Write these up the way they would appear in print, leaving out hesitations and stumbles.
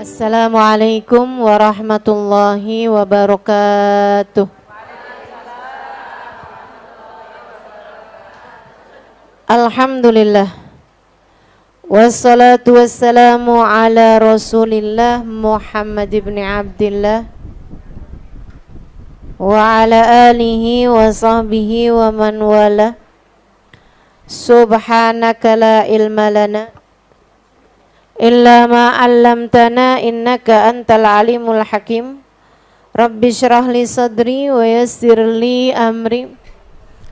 Assalamualaikum warahmatullahi wabarakatuh. Alhamdulillah. Wassalatu wassalamu ala Rasulillah Muhammad ibn Abdillah wa ala alihi wa sahbihi wa man wala. Subhanaka la ilma lana illa ma 'allamtana innaka antal alimul hakim. Rabbi shrah li sadri wa yassir li amri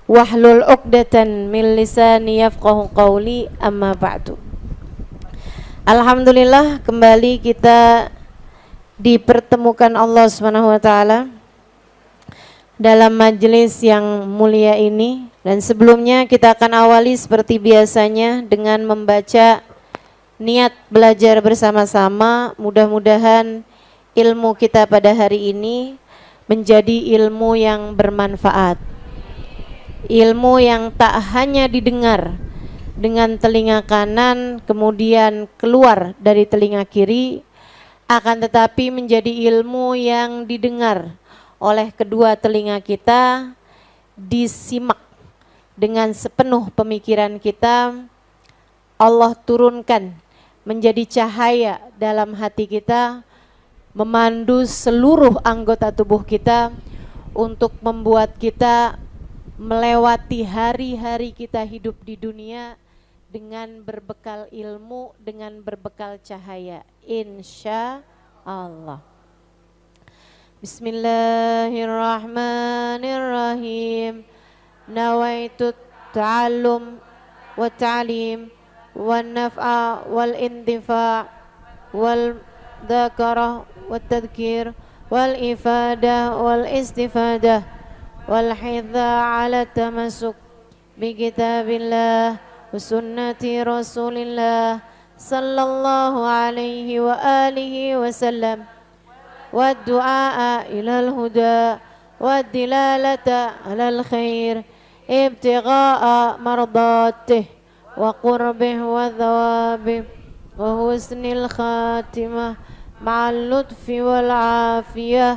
wahlul 'uqdatan min lisani yafqahu qawli, amma ba'du. Alhamdulillah, kembali kita dipertemukan Allah Subhanahu wa taala dalam majelis yang mulia ini, dan sebelumnya kita akan awali seperti biasanya dengan membaca niat belajar bersama-sama. Mudah-mudahan ilmu kita pada hari ini menjadi ilmu yang bermanfaat, ilmu yang tak hanya didengar dengan telinga kanan kemudian keluar dari telinga kiri, akan tetapi menjadi ilmu yang didengar oleh kedua telinga kita, disimak dengan sepenuh pemikiran kita, Allah turunkan menjadi cahaya dalam hati kita, memandu seluruh anggota tubuh kita untuk membuat kita melewati hari-hari kita hidup di dunia dengan berbekal ilmu, dengan berbekal cahaya, insya Allah. Bismillahirrahmanirrahim. Nawaitu ta'allum wa ta'lim والنفع والانتفاع والذكرة والتذكير والإفادة والاستفادة والحث على التمسك بكتاب الله وسنة رسول الله صلى الله عليه وآله وسلم والدعاء إلى الهدى والدلالة على الخير ابتغاء مرضاته وقربه وثوابه وحسن الخاتمة مع اللطف والعافية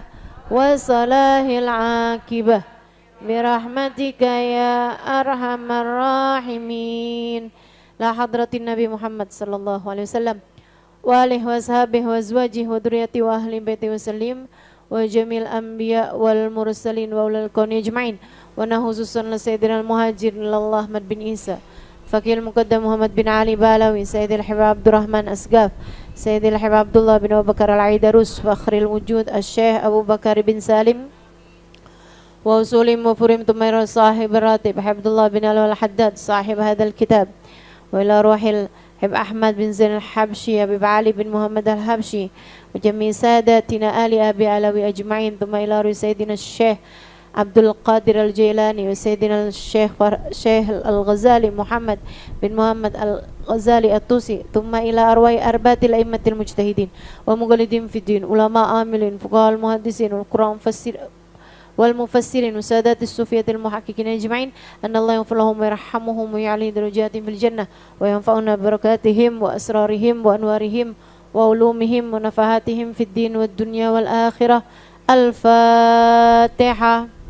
وصلاح العاقبة برحمتك يا أرحم الراحمين. لا حضرة النبي محمد صلى الله عليه وسلم وآله وصحبه وأزواجه وذريته وأهل بيته وسلم وجميع الأنبياء والمرسلين وأولي الكون أجمعين. ونخصوصا لسيدنا المهاجر الله أحمد بن عيسى فقيه المقدم محمد بن علي بالاوي، سيد الحباب عبد الرحمن أسقاف، سيد الحباب عبد الله بن أبو بكر العيدروس، فخر الوجود الشيخ أبو بكر بن سالم، وأصولهم وفرهم ثم صاحب الراتب عبد الله بن علي الحداد صاحب هذا الكتاب، وإلى روح الحب أحمد بن زين الحبشي، أبي علي بن محمد الحبشي، وجميع ساداتنا آل أبي علوي أجمعين، ثم إلى روح سيدنا الشيخ عبد القادر الجيلاني وسيدنا الشيخ الغزالي محمد بن محمد الغزالي الطوسي، ثم إلى أرواح أربات الأئمة المجتهدين ومقلدين في الدين، علماء عاملين، فقهاء المحدثين والقراء والمفسرين وسادات الصوفية المحققين أجمعين، أن الله يغفر لهم ويرحمهم ويعلي درجاتهم في الجنة وينفعنا ببركاتهم وأسرارهم وأنوارهم وعلومهم ونفحاتهم في الدين والدنيا والآخرة. الفاتحة.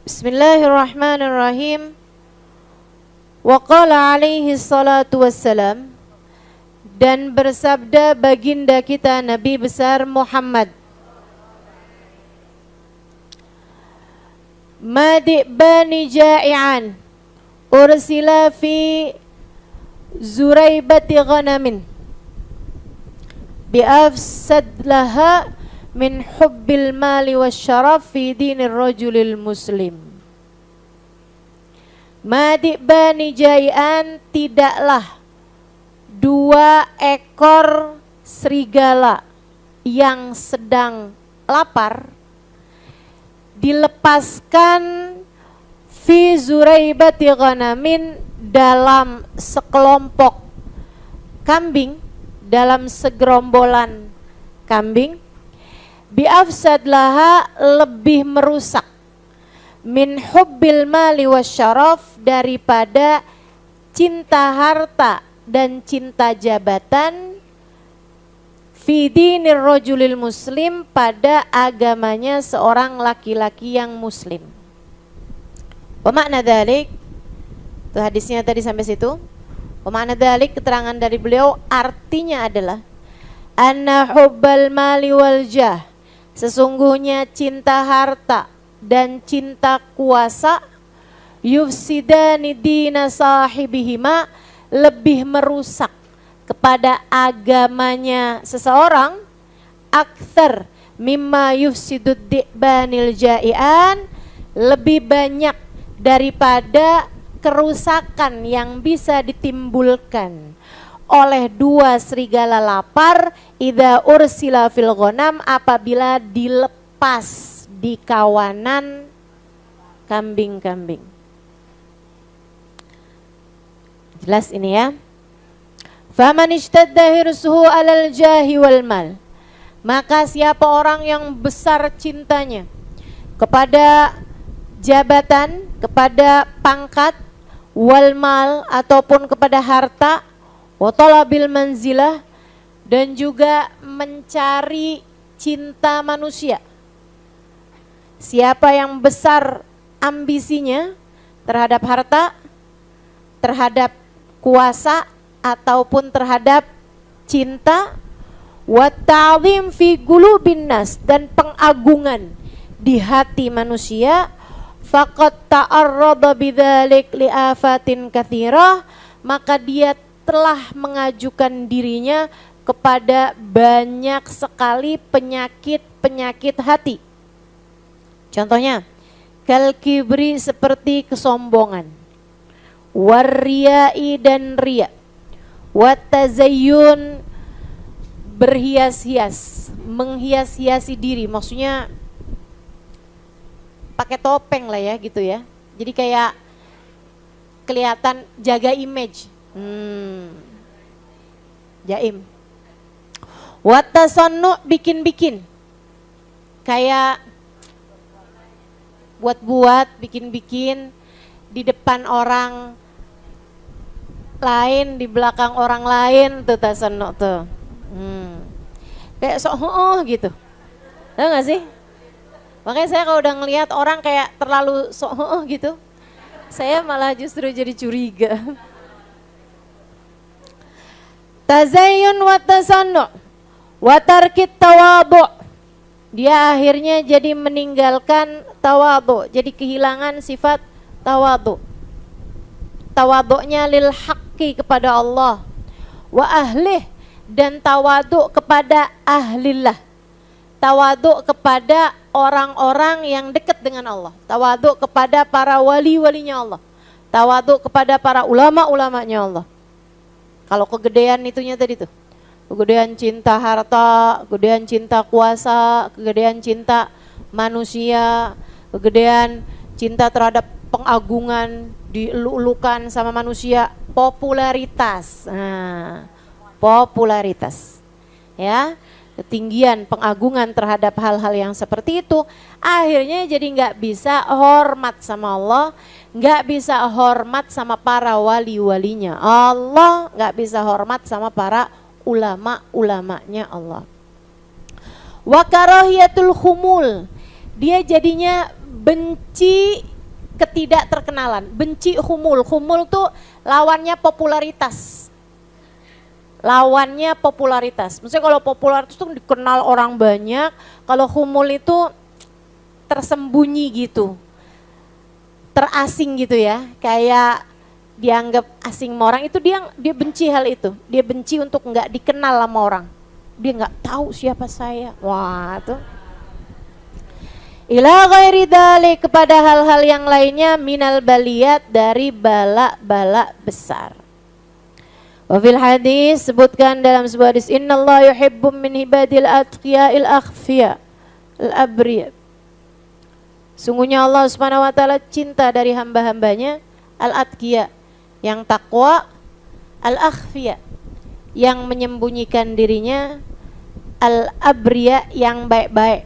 Bismillahirrahmanirrahim. Wa qala alaihi salatu wassalam, dan bersabda baginda kita Nabi besar Muhammad, Madi'bani ja'i'an ursila fi zuraibati ghanamin bi'afsad laha min hubbil mali wasyaraf fi dinir rajulil muslim. Madi'bani jai'an, tidaklah 2 ekor serigala yang sedang lapar dilepaskan fi zuraibati ghanamin, dalam sekelompok kambing, dalam segerombolan kambing, biafsad laha, lebih merusak, min hubbil mali wasyaraf, daripada cinta harta dan cinta jabatan, fi dinir rajulil muslim, pada agamanya seorang laki-laki yang muslim. Wa makna dzalik, itu hadisnya tadi sampai situ. Wa makna dzalik, keterangan dari beliau artinya adalah anna hubbal mali wal jah, sesungguhnya cinta harta dan cinta kuasa, yufsidani dina sahibihima, lebih merusak kepada agamanya seseorang, aktsar mimma yufsidud di'banil ja'ian, lebih banyak daripada kerusakan yang bisa ditimbulkan oleh 2 serigala lapar, idza ursila fil ghanam, apabila dilepas di kawanan kambing-kambing. Jelas ini ya. Faman ishtadda hirsuhu alal jahi wal mal, maka siapa orang yang besar cintanya kepada jabatan, kepada pangkat, wal mal, ataupun kepada harta, wa talabil manzilah, dan juga mencari cinta manusia. Siapa yang besar ambisinya terhadap harta, terhadap kuasa, ataupun terhadap cinta, wa ta'zim fi qulubin nas, dan pengagungan di hati manusia, faqad ta'arrada bidzalik li afatin katsirah, maka dia telah mengajukan dirinya kepada banyak sekali penyakit-penyakit hati. Contohnya, kal kibri, seperti kesombongan, warriyai, dan riya, watazayyun, berhias-hias, menghias-hiasi diri, maksudnya pakai topeng lah ya gitu ya. Jadi kayak kelihatan jaga image. Jaim. Watasannu, bikin-bikin. Kayak buat-buat, bikin-bikin di depan orang lain, di belakang orang lain, tuh tasannu tuh. Kayak sok gitu. Tahu gak sih? Makanya saya kalau udah ngelihat orang kayak terlalu sok gitu, saya malah justru jadi curiga. Tazayyun wa tasannu wa tarkit tawadhu, dia akhirnya jadi meninggalkan tawadhu, jadi kehilangan sifat tawadhu. Tawadhu'nya lil haqqi, kepada Allah, wa ahlih, dan tawadhu kepada ahlillah, tawadhu kepada orang-orang yang dekat dengan Allah, tawadhu kepada para wali-walinya Allah, tawadhu kepada para ulama-ulamanya Allah. Kalau kegedean itunya tadi tuh, kegedean cinta harta, kegedean cinta kuasa, kegedean cinta manusia, kegedean cinta terhadap pengagungan, dielu-elukan sama manusia, popularitas. Nah, popularitas. Ya, ketinggian pengagungan terhadap hal-hal yang seperti itu, akhirnya jadi nggak bisa hormat sama Allah, nggak bisa hormat sama para wali-walinya Allah, nggak bisa hormat sama para ulama-ulamanya Allah. Wa karahiyatul khumul, dia jadinya benci ketidakterkenalan, benci khumul. Khumul tuh lawannya popularitas. Lawannya popularitas. Maksudnya kalau popularitas itu dikenal orang banyak, kalau khumul itu tersembunyi gitu, terasing gitu ya, kayak dianggap asing sama orang, itu dia benci hal itu. Dia benci untuk nggak dikenal sama orang, dia nggak tahu siapa saya. Wah, tuh. Ila ghairi dzalik, kepada hal-hal yang lainnya, minal baliyat, dari bala-bala besar. Wa fil hadis sebutkan dalam sebuah hadis, innallaha yuhibbu min ibadil atqiya'il akhfiya al-abriya. Sungguhnya Allah Subhanahu wa taala cinta dari hamba-hambanya al-atqiya, yang takwa, al-akhfiya, yang menyembunyikan dirinya, al-abriya, yang baik-baik.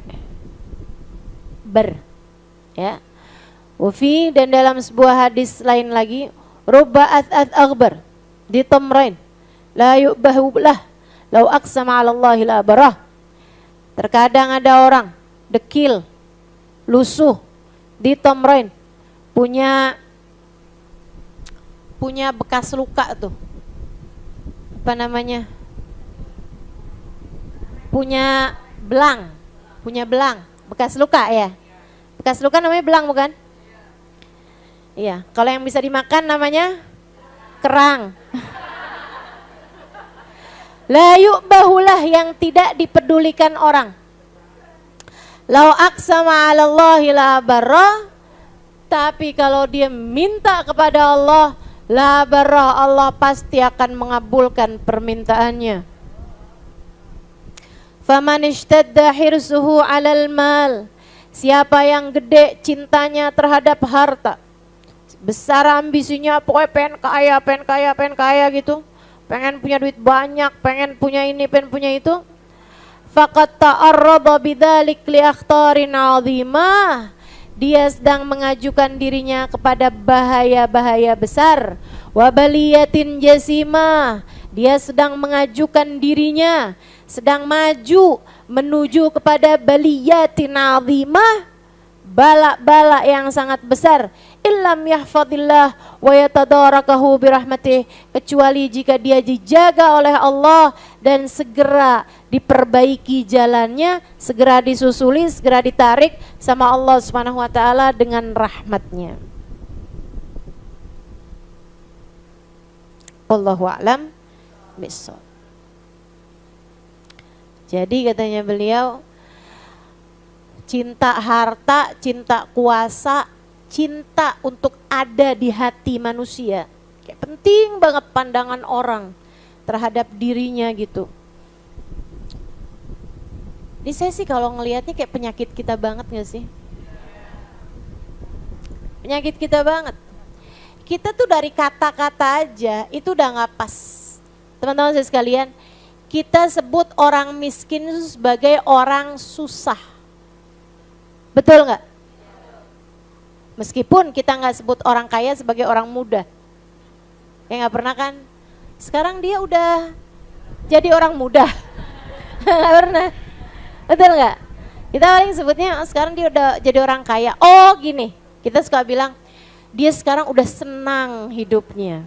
Ya. Wafi, dan dalam sebuah hadis lain lagi, rubba ath akbar di tamrain la yu'bahu lah law aqsama 'ala Allah la barah. Terkadang ada orang dekil, lusuh di tamrain, punya bekas luka tuh. Apa namanya? Punya belang, bekas luka ya. Bekas luka namanya belang bukan? Iya, kalau yang bisa dimakan namanya kerang. La yu'bahulah, yang tidak dipedulikan orang. Lau aqsama 'ala Allahi la barra, tapi kalau dia minta kepada Allah, la barra, Allah pasti akan mengabulkan permintaannya. Faman ishtadda hirsuhu 'alal mal, siapa yang gede cintanya terhadap harta, besar ambisinya, pokoknya pengen kaya gitu, pengen punya duit banyak, pengen punya ini, pengen punya itu, faqad ta'arrada bidzalik li akhtarin 'azimah, dia sedang mengajukan dirinya kepada bahaya-bahaya besar, wa baliyatin jasimah, dia sedang mengajukan dirinya, sedang maju menuju kepada baliyatin 'azimah, bala-bala yang sangat besar. Illam yahfadillah wa yatadarakahu birahmatih, kecuali jika dia dijaga oleh Allah dan segera diperbaiki jalannya, segera disusuli, segera ditarik sama Allah Subhanahu wa taala dengan rahmatnya. Wallahu a'lam bishawab. Jadi katanya beliau, cinta harta, cinta kuasa, cinta untuk ada di hati manusia, kayak penting banget pandangan orang terhadap dirinya gitu. Ini saya sih kalau ngelihatnya kayak penyakit kita banget gak sih? Penyakit kita banget. Kita tuh dari kata-kata aja itu udah gak pas. Teman-teman saya sekalian, kita sebut orang miskin itu sebagai orang susah. Betul gak? Meskipun kita nggak sebut orang kaya sebagai orang muda. Ya nggak pernah kan? Sekarang dia udah jadi orang muda. Nggak pernah. Betul nggak? Kita paling sebutnya sekarang dia udah jadi orang kaya. Oh gini, kita suka bilang dia sekarang udah senang hidupnya.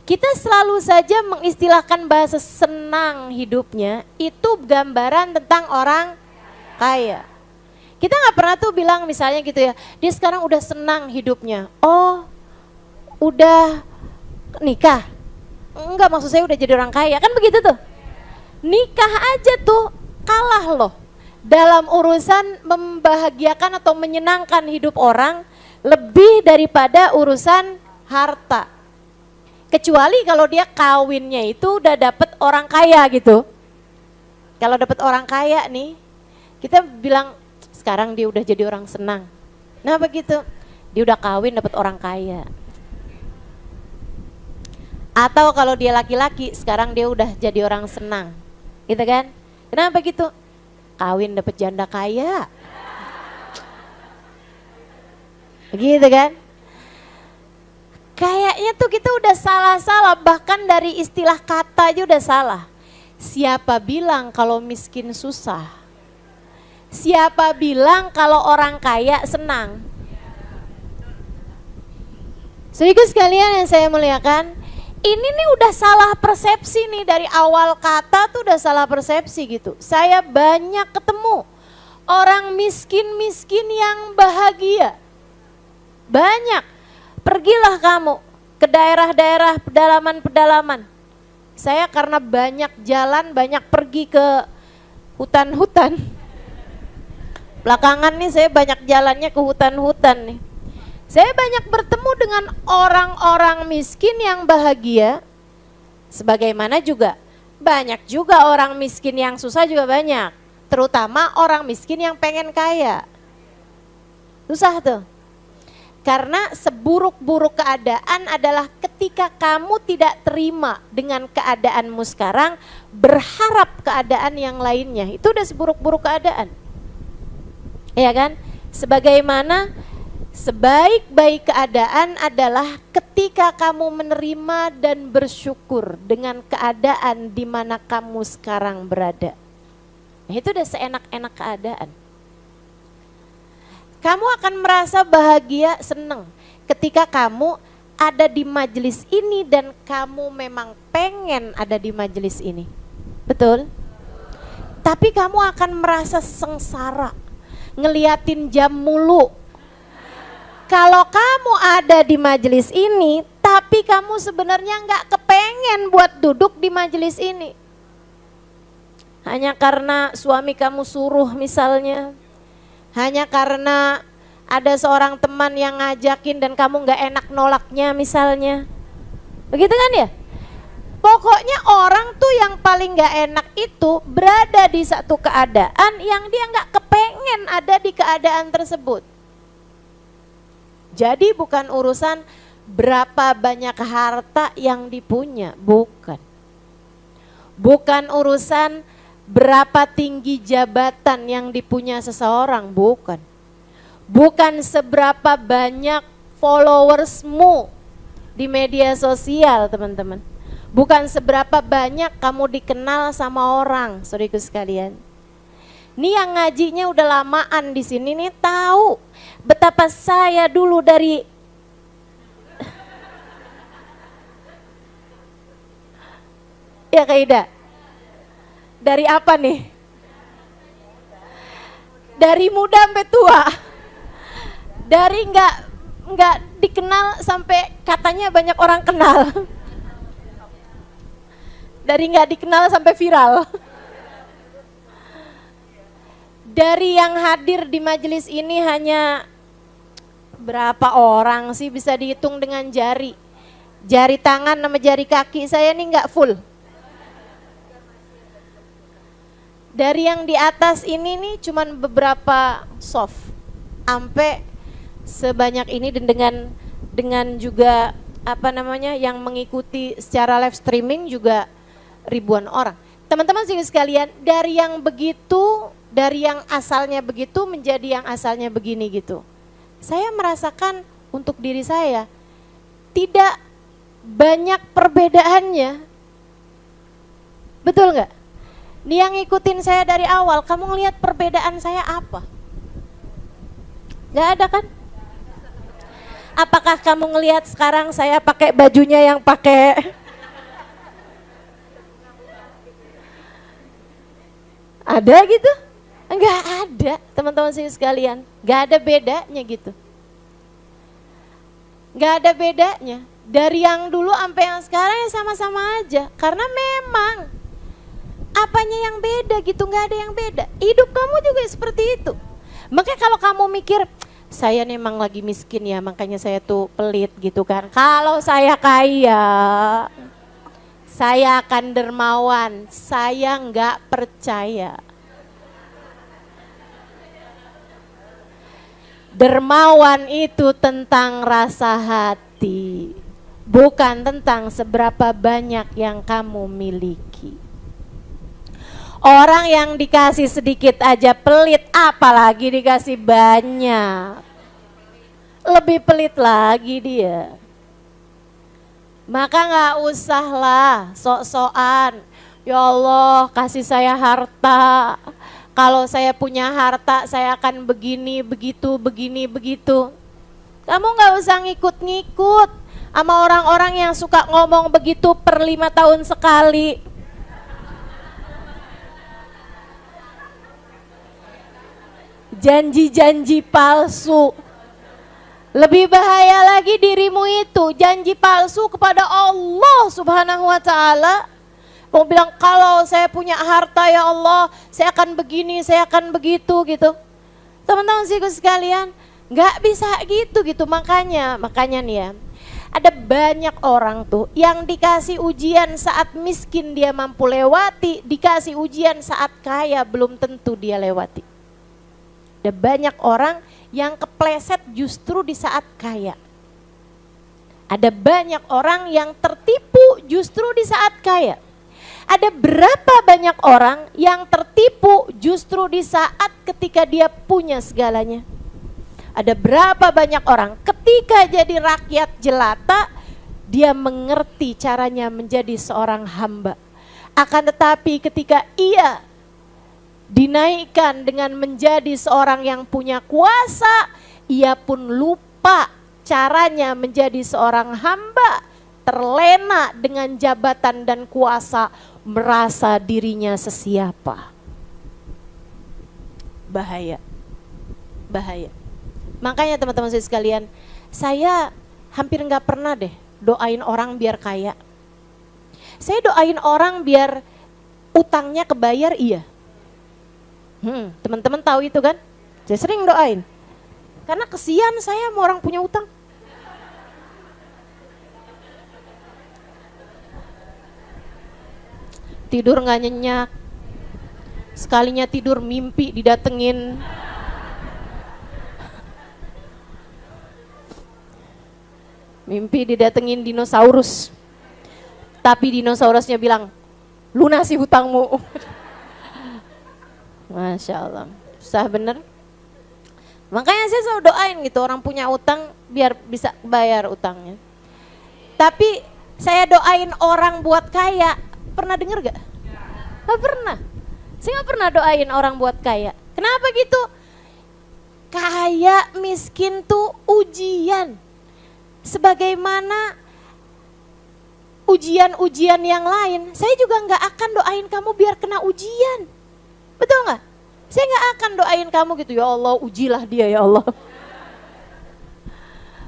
Kita selalu saja mengistilahkan bahasa senang hidupnya, itu gambaran tentang orang kaya. Kita nggak pernah tuh bilang misalnya gitu ya, dia sekarang udah senang hidupnya. Oh, udah nikah? Enggak, maksud saya udah jadi orang kaya, kan begitu tuh. Nikah aja tuh kalah loh dalam urusan membahagiakan atau menyenangkan hidup orang lebih daripada urusan harta. Kecuali kalau dia kawinnya itu udah dapet orang kaya gitu. Kalau dapet orang kaya nih, kita bilang sekarang dia udah jadi orang senang. Nah begitu, dia udah kawin dapat orang kaya. Atau kalau dia laki-laki, sekarang dia udah jadi orang senang, gitu kan? Kenapa gitu? Kawin dapat janda kaya, begitu kan? Kayaknya tuh kita udah salah-salah, bahkan dari istilah kata aja udah salah. Siapa bilang kalau miskin susah? Siapa bilang kalau orang kaya senang? Saudara sekalian yang saya muliakan, ini nih udah salah persepsi nih, dari awal kata tuh udah salah persepsi gitu. Saya banyak ketemu orang miskin-miskin yang bahagia. Banyak. Pergilah kamu ke daerah-daerah pedalaman-pedalaman. Saya karena banyak jalan, banyak pergi ke hutan-hutan. Belakangan nih saya banyak jalannya ke hutan-hutan nih. Saya banyak bertemu dengan orang-orang miskin yang bahagia, Sebagaimana juga banyak juga orang miskin yang susah juga banyak. Terutama orang miskin yang pengen kaya. Susah tuh. Karena seburuk-buruk keadaan adalah ketika kamu tidak terima dengan keadaanmu sekarang, berharap keadaan yang lainnya. Itu udah seburuk-buruk keadaan. Ya kan? Sebagaimana sebaik-baik keadaan adalah ketika kamu menerima dan bersyukur dengan keadaan di mana kamu sekarang berada. Nah, itu udah seenak-enak keadaan. Kamu akan merasa bahagia, senang ketika kamu ada di majelis ini dan kamu memang pengen ada di majelis ini. Betul? Tapi kamu akan merasa sengsara, ngeliatin jam mulu. Kalau kamu ada di majelis ini, tapi kamu sebenarnya nggak kepengen buat duduk di majelis ini. Hanya karena suami kamu suruh misalnya. Hanya karena ada seorang teman yang ngajakin dan kamu gak enak nolaknya misalnya. Begitu kan ya? Pokoknya orang tuh yang paling gak enak itu berada di satu keadaan yang dia gak kepengen ada di keadaan tersebut. Jadi bukan urusan berapa banyak harta yang dipunya, bukan. Bukan urusan berapa tinggi jabatan yang dipunya seseorang, bukan. Bukan seberapa banyak followersmu di media sosial, teman-teman. Bukan seberapa banyak kamu dikenal sama orang, saudaraku sekalian. Nih yang ngajinya udah lamaan di sini nih tahu betapa saya dulu dari ya Kak Ida. Dari apa nih? Dari muda sampai tua. Dari nggak dikenal sampai katanya banyak orang kenal. Dari nggak dikenal sampai viral. Dari yang hadir di majelis ini hanya berapa orang sih, bisa dihitung dengan jari. Jari tangan sama jari kaki saya nih nggak full. Dari yang di atas ini nih cuman beberapa soft, sampai sebanyak ini dan dengan juga apa namanya yang mengikuti secara live streaming juga ribuan orang. Teman-teman sekalian, dari yang begitu, dari yang asalnya begitu menjadi yang asalnya begini gitu. Saya merasakan untuk diri saya tidak banyak perbedaannya. Betul nggak? Nih yang ngikutin saya dari awal, kamu ngelihat perbedaan saya apa? Gak ada kan? Apakah kamu ngelihat sekarang saya pakai bajunya yang pakai ada gitu? Enggak ada, teman-teman sekalian. Gak ada bedanya gitu. Gak ada bedanya. Dari yang dulu sampai yang sekarang ya sama-sama aja. Karena memang apanya yang beda gitu, nggak ada yang beda. Hidup kamu juga seperti itu. Makanya kalau kamu mikir, saya memang lagi miskin ya, makanya saya tuh pelit gitu kan. Kalau saya kaya, saya akan dermawan. Saya nggak percaya. Dermawan itu tentang rasa hati, bukan tentang seberapa banyak yang kamu miliki. Orang yang dikasih sedikit aja pelit, apalagi dikasih banyak. Lebih pelit lagi dia. Maka gak usahlah sok-sokan. Ya Allah, kasih saya harta. Kalau saya punya harta, saya akan begini, begitu, begini, begitu. Kamu gak usah ngikut-ngikut sama orang-orang yang suka ngomong begitu per 5 tahun sekali. Janji-janji palsu. Lebih bahaya lagi dirimu itu janji palsu kepada Allah Subhanahu wa ta'ala. Kamu bilang kalau saya punya harta ya Allah, saya akan begini, saya akan begitu gitu. Teman-teman sekalian, nggak bisa gitu. Makanya nih ya, Ada banyak orang tuh yang dikasih ujian saat miskin dia mampu lewati, dikasih ujian saat kaya belum tentu dia lewati. Ada banyak orang yang kepleset justru di saat kaya. Ada banyak orang yang tertipu justru di saat kaya. Ada berapa banyak orang yang tertipu justru di saat ketika dia punya segalanya. Ada berapa banyak orang ketika jadi rakyat jelata, dia mengerti caranya menjadi seorang hamba. Akan tetapi ketika ia dinaikkan dengan menjadi seorang yang punya kuasa, ia pun lupa caranya menjadi seorang hamba, terlena dengan jabatan dan kuasa, merasa dirinya sesiapa. Bahaya, bahaya. Makanya teman-teman saya sekalian, saya hampir nggak pernah deh doain orang biar kaya. Saya doain orang biar utangnya kebayar, iya. Teman-teman tahu itu kan? Saya sering doain. Karena kesian saya sama orang punya utang. Tidur nggak nyenyak. Sekalinya tidur mimpi didatengin. Mimpi didatengin dinosaurus. Tapi dinosaurusnya bilang, lunasi hutangmu. Masya Allah, susah bener. Makanya saya selalu doain gitu, orang punya utang biar bisa bayar utangnya. Tapi saya doain orang buat kaya, pernah denger gak? Gak pernah. Saya gak pernah doain orang buat kaya. Kenapa gitu? Kaya miskin tuh ujian. Sebagaimana ujian-ujian yang lain, saya juga gak akan doain kamu biar kena ujian. Betul gak? Saya gak akan doain kamu gitu, ya Allah ujilah dia ya Allah.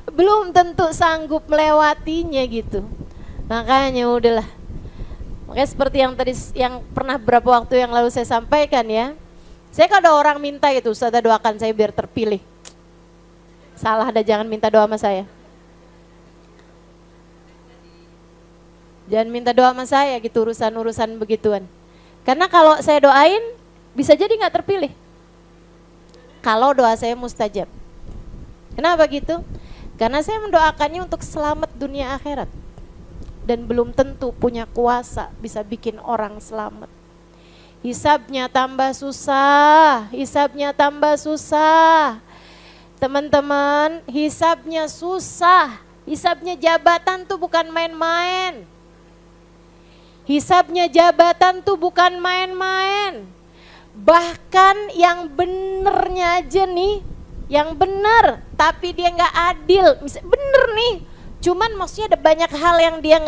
Belum tentu sanggup melewatinya gitu. Makanya udahlah. Makanya seperti yang tadi, yang pernah beberapa waktu yang lalu saya sampaikan ya. Saya kalau ada orang minta gitu, Ustazah doakan saya biar terpilih. Salah, ada jangan minta doa sama saya. Jangan minta doa sama saya gitu urusan-urusan begituan. Karena kalau saya doain bisa jadi gak terpilih. Kalau doa saya mustajab. Kenapa gitu? Karena saya mendoakannya untuk selamat dunia akhirat. Dan belum tentu punya kuasa bisa bikin orang selamat. Hisabnya tambah susah, hisabnya tambah susah. Teman-teman, hisabnya susah. Hisabnya jabatan tuh bukan main-main. Hisabnya jabatan tuh bukan main-main. Bahkan yang benernya aja nih, yang bener tapi dia nggak adil, bener nih, cuman maksudnya ada banyak hal yang dia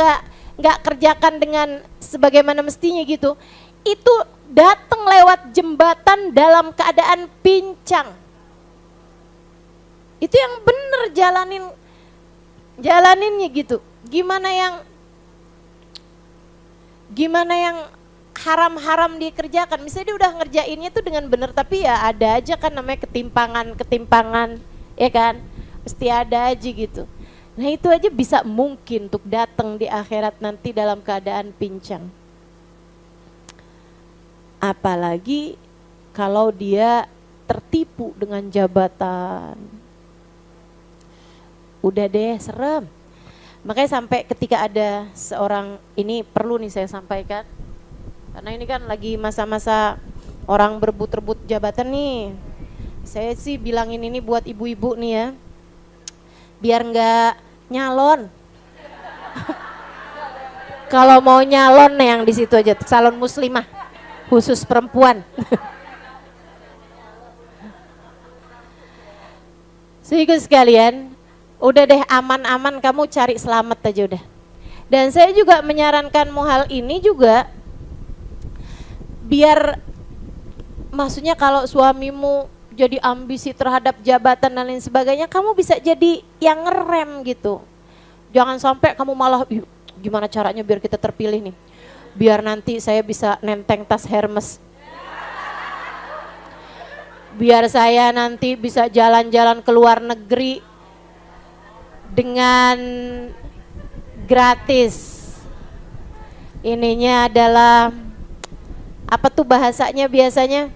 nggak kerjakan dengan sebagaimana mestinya gitu, itu datang lewat jembatan dalam keadaan pincang. Itu yang bener jalaninnya gitu. Gimana yang haram-haram dikerjakan, misalnya dia udah ngerjainnya tuh dengan benar, tapi ya ada aja kan namanya ketimpangan, ya kan, mesti ada aja gitu. Nah itu aja bisa mungkin untuk datang di akhirat nanti dalam keadaan pincang. Apalagi kalau dia tertipu dengan jabatan. Udah deh, serem. Makanya sampai ketika ada seorang, ini perlu nih saya sampaikan, karena ini kan lagi masa-masa orang berebut-rebut jabatan nih. Saya sih bilangin ini buat ibu-ibu nih ya, biar nggak nyalon. Kalau mau nyalon nih yang di situ aja, salon muslimah, khusus perempuan. Sehingga sekalian, udah deh aman-aman kamu cari selamat aja udah. Dan saya juga menyarankanmu hal ini juga, biar maksudnya kalau suamimu jadi ambisi terhadap jabatan dan lain sebagainya, kamu bisa jadi yang ngerem gitu. Jangan sampai kamu malah, gimana caranya biar kita terpilih nih, biar nanti saya bisa nenteng tas Hermes, biar saya nanti bisa jalan-jalan ke luar negeri, dengan gratis. Ininya adalah apa tuh bahasanya biasanya?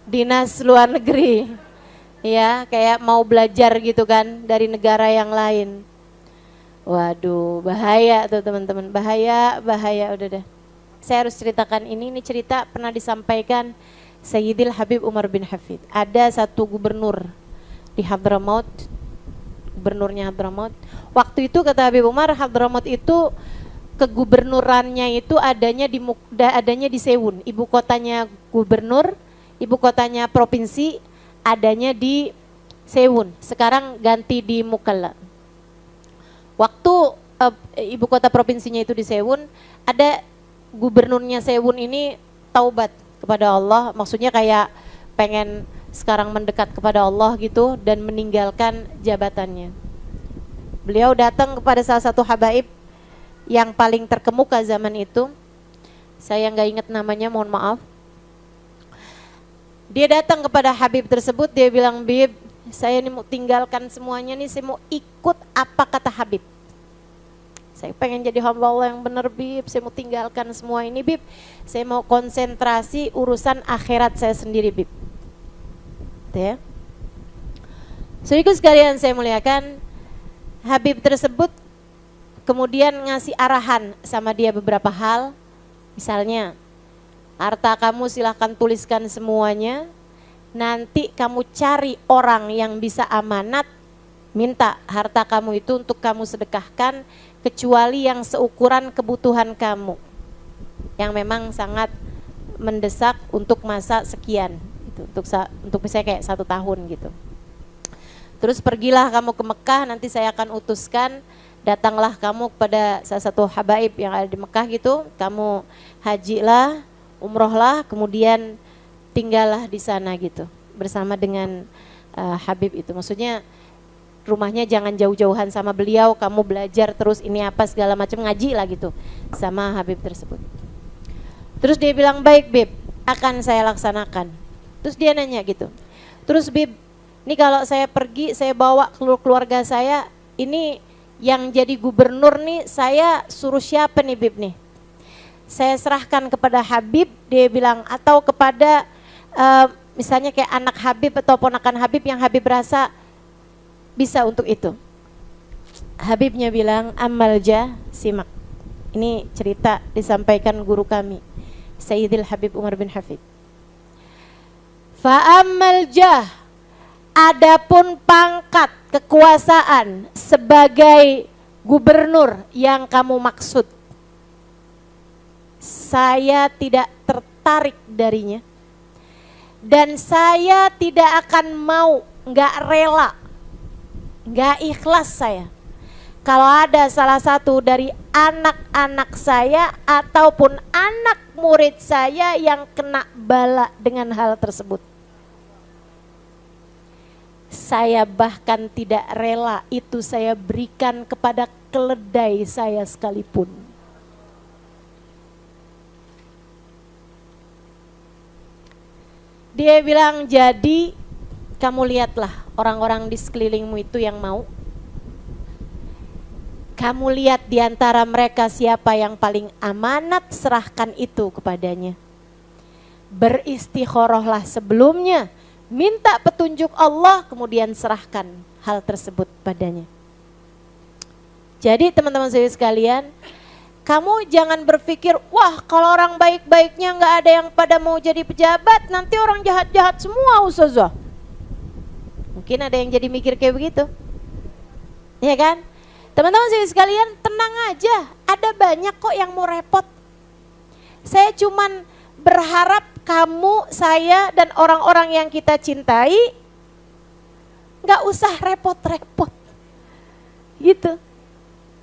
Dinas luar negeri. Ya, kayak mau belajar gitu kan dari negara yang lain. Waduh, bahaya tuh teman-teman, bahaya udah deh. Saya harus ceritakan ini cerita pernah disampaikan Sayyidil Habib Umar bin Hafid. Ada satu gubernur di Hadramaut, gubernurnya Hadramaut. Waktu itu kata Habib Umar, Hadramaut itu kegubernurannya itu adanya di Sewun, ibu kotanya gubernur, ibu kotanya provinsi adanya di Sewun. Sekarang ganti di Mukalla. Waktu ibu kota provinsinya itu di Sewun, ada gubernurnya Sewun ini taubat kepada Allah, maksudnya kayak pengen sekarang mendekat kepada Allah gitu dan meninggalkan jabatannya. Beliau datang kepada salah satu habaib yang paling terkemuka zaman itu, saya nggak ingat namanya, mohon maaf. Dia datang kepada Habib tersebut, dia bilang, Bib, saya ini mau tinggalkan semuanya nih, saya mau ikut apa kata Habib. Saya pengen jadi hamba Allah yang benar, Bib, saya mau tinggalkan semua ini, Bib. Saya mau konsentrasi urusan akhirat saya sendiri, Bib. Gitu ya. Saudaraku sekalian saya muliakan, Habib tersebut kemudian ngasih arahan sama dia beberapa hal. Misalnya, harta kamu silahkan tuliskan semuanya. Nanti kamu cari orang yang bisa amanat, minta harta kamu itu untuk kamu sedekahkan, kecuali yang seukuran kebutuhan kamu, yang memang sangat mendesak untuk masa sekian, gitu. Untuk misalnya kayak 1 tahun gitu. Terus pergilah kamu ke Mekah, nanti saya akan utuskan, datanglah kamu kepada salah satu habaib yang ada di Mekah gitu, kamu hajilah, umrohlah, kemudian tinggallah di sana gitu bersama dengan Habib itu. Maksudnya rumahnya jangan jauh-jauhan sama beliau, kamu belajar terus ini apa segala macam, ngaji lah gitu sama Habib tersebut. Terus dia bilang, baik Bib, akan saya laksanakan. Terus dia nanya gitu, terus Bib, ini kalau saya pergi, saya bawa keluarga saya, ini yang jadi gubernur nih, saya suruh siapa nih Bib nih? Saya serahkan kepada Habib, dia bilang, atau kepada misalnya kayak anak Habib atau ponakan Habib yang Habib rasa bisa untuk itu. Habibnya bilang, Amalja, simak. Ini cerita disampaikan guru kami, Sayyidil Habib Umar bin Hafid. Fa'amalja, adapun pangkat kekuasaan sebagai gubernur yang kamu maksud, saya tidak tertarik darinya, dan saya tidak akan mau, nggak rela, nggak ikhlas saya kalau ada salah satu dari anak-anak saya ataupun anak murid saya yang kena bala dengan hal tersebut. Saya bahkan tidak rela itu saya berikan kepada keledai saya sekalipun. Dia bilang, jadi kamu lihatlah orang-orang di sekelilingmu itu yang mau. Kamu lihat di antara mereka siapa yang paling amanat, serahkan itu kepadanya. Beristikharahlah sebelumnya, minta petunjuk Allah, kemudian serahkan hal tersebut padanya. Jadi teman-teman saya sekalian, kamu jangan berpikir, wah kalau orang baik-baiknya nggak ada yang pada mau jadi pejabat, nanti orang jahat-jahat semua ustazah. Mungkin ada yang jadi mikir kayak begitu, ya kan? Teman-teman saya sekalian, tenang aja, ada banyak kok yang mau repot. Saya cuman berharap kamu, saya, dan orang-orang yang kita cintai nggak usah repot-repot, gitu.